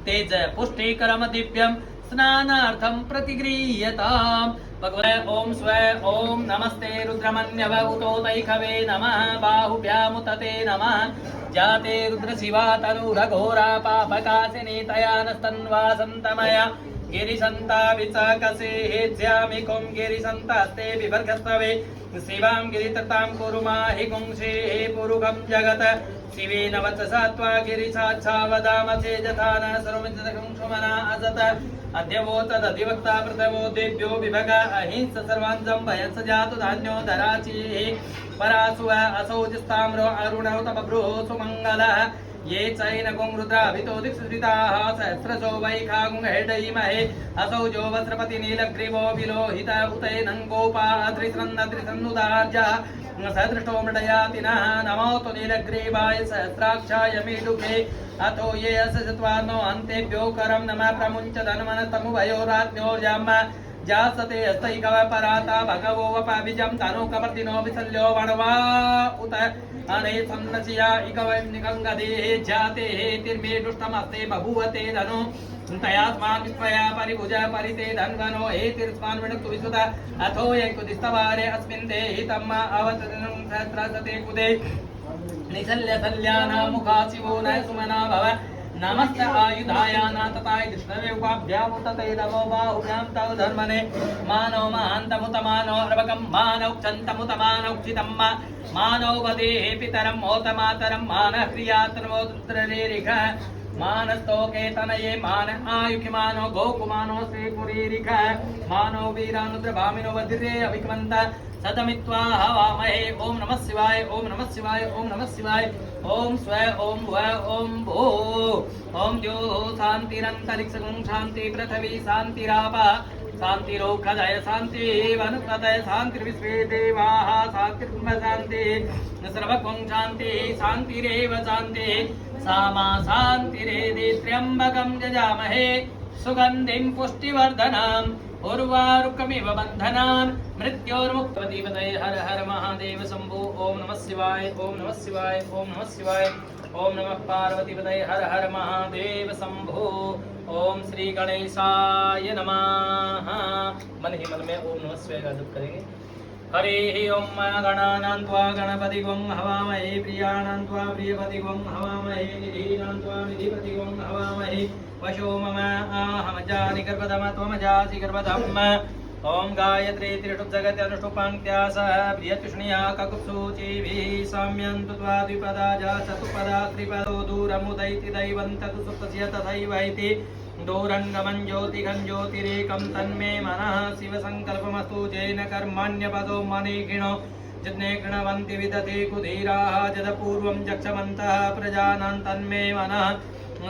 तेज पुष्टिकरं दिव्यं स्नानार्थं प्रतिगृह्यताम् भगवते ओम स्व ओम नमस्ते रुद्रमन्यव उतोतैखवे नमः बाहुभ्यामुतते नमः जाते रुद्रशिवा तनुरघोरा पापकासिनी तया नस्तन्वासन्तमया गिरिसन्ता विचाकसे हेज्यामि कुं गिरिसन्तास्ते विवर्गस्तवे शिवां गिरिततां कुरुमा हि कुंसे हे पुरुगं जगत शिवेन वचसा त्वा गिरिसाच्छा वदामसे यथा न सर्वमिदकुंसुमना असत अद्यवो तदधिवक्ता प्रथमो देव्यो विभग अहिंस सर्वाञ्जं भयस जातु धान्यो धराचिः परासु असौ जिस्ताम्रो अरुणौ तपभ्रुः सुमङ्गलः ये चैन गुं रुद्राभितो दिक्सुरिताः सहस्रशो वैखागुं हेडयिमहे असौ जो वस्त्रपति नीलग्रीवो विलोहित उतैनं गोपात्रिसन्नुदार्जः सदृष्टो मृडयाति नः नमोऽस्तु नीलग्रीवाय सहस्राक्षाय मीडुके अथो ये असचत्वार्नो अन्तेभ्यो करं नमः प्रमुञ्च धन्वनस्तमुभयोराज्ञोर्याम जासते हस्तैकव पराता भगवो वपाभिजं तनुकपर्दिनो विसल्यो वणवा उत अने सन्नचिया इकवं निगङ्गदेः जाते तिर्मे दुष्टमस्ते बभूवते धनु तयास्मान् विस्मया परिभुज परिते धन्वनो हेतिर्स्मान् विणक्तु विसुत अथो यैकुदिस्तवारे अस्मिन् देहि तम्मा अवतनं सहस्रसते कुदे निशल्य सल्याना मुखा शिवो न सुमना भव नमस्त आयुधायाना तथाय कृष्णवे उपाभ्यामुतते नमो बाहुभ्यां तव धर्मने मानव महान्तमुतमानो अर्वकं मानव क्षन्तमुतमानौ क्षितम् मानव वदेः पितरं मोतमातरं मानः क्रियातनमोत्तरेरिख मानस्तोके तनये मान आयुखिमानो गोकुमानो श्रीपुरीरिख मानो वीरानुद्रभामिनो वज्रे अभिक्मन्त सतमित्वा हवामहे ओम नमः शिवाय ओम नमः शिवाय ओम नमः शिवाय ओम स्व ओम व ओम भो ओम द्यो शान्तिरन्तरिक्षं शान्ति पृथिवी शान्तिरापः शान्तिरोखदय शान्ति वनस्पतय शान्तिर्विश्वे देवाः शान्तिर्ब्रह्म शान्तिः सर्वं शान्तिः शान्तिरेव शान्तिः सामा शान्तिरेधि त्र्यम्बकं यजामहे सुगन्धिं पुष्टिवर्धनम् उर्वारुकमिव बन्धनान् मृत्योर्मुक्तपतिपतये हर हर महादेव शम्भो ओम नमः शिवाय ओम नमः शिवाय ओम नमः शिवाय ओम नमः पार्वतीपतये हर हर महादेव शम्भो ओम श्री गणेशाय नमः मन ही मन में ओम नमः शिवाय का जप करेंगे हरे ओम गणानां त्वा गणपतिगं हवामहे प्रियाणां त्वा प्रियपतिगं हवामहे निधीनां त्वा निधिपतिगं हवामहे वशो मम आहमजानि गर्भधम त्वमजासि गर्भधम् ओम गायत्री त्रिषु जगत्यनुष्टुपाङ्क्त्या सह प्रियतुष्णिया ककुप्सूचिभिः साम्यन्तु त्वा द्विपदा जा चतुपदा त्रिपदो दूरमुदैति दैवन्ततु सुप्तस्य तथैवैति दूरङ्गमं ज्योतिघं ज्योतिरेकं तन्मे मनः शिवसङ्कल्पमस्तु जेन कर्मण्यपदो मनीषिणो जिज्ञे गृणवन्ति विदते कुधीराः जदपूर्वं जक्षमन्तः प्रजानां तन्मे मनः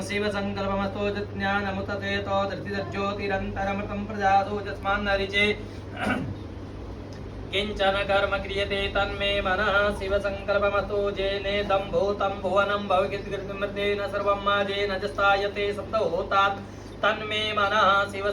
शिवसङ्कल्पमस्तु ज्ञानमुततेतो धृतिज्योतिरन्तरमृतं प्रजासु यस्मान्नरिचे किञ्चन कर्म क्रियते तन्मे मनः शिवसङ्कल्पमस्तु जेनेदं भूतं भुवनं भवगिद्गृतमृतेन सर्वं जेन जस्तायते सप्तहोतात् तन्मे मनः शिव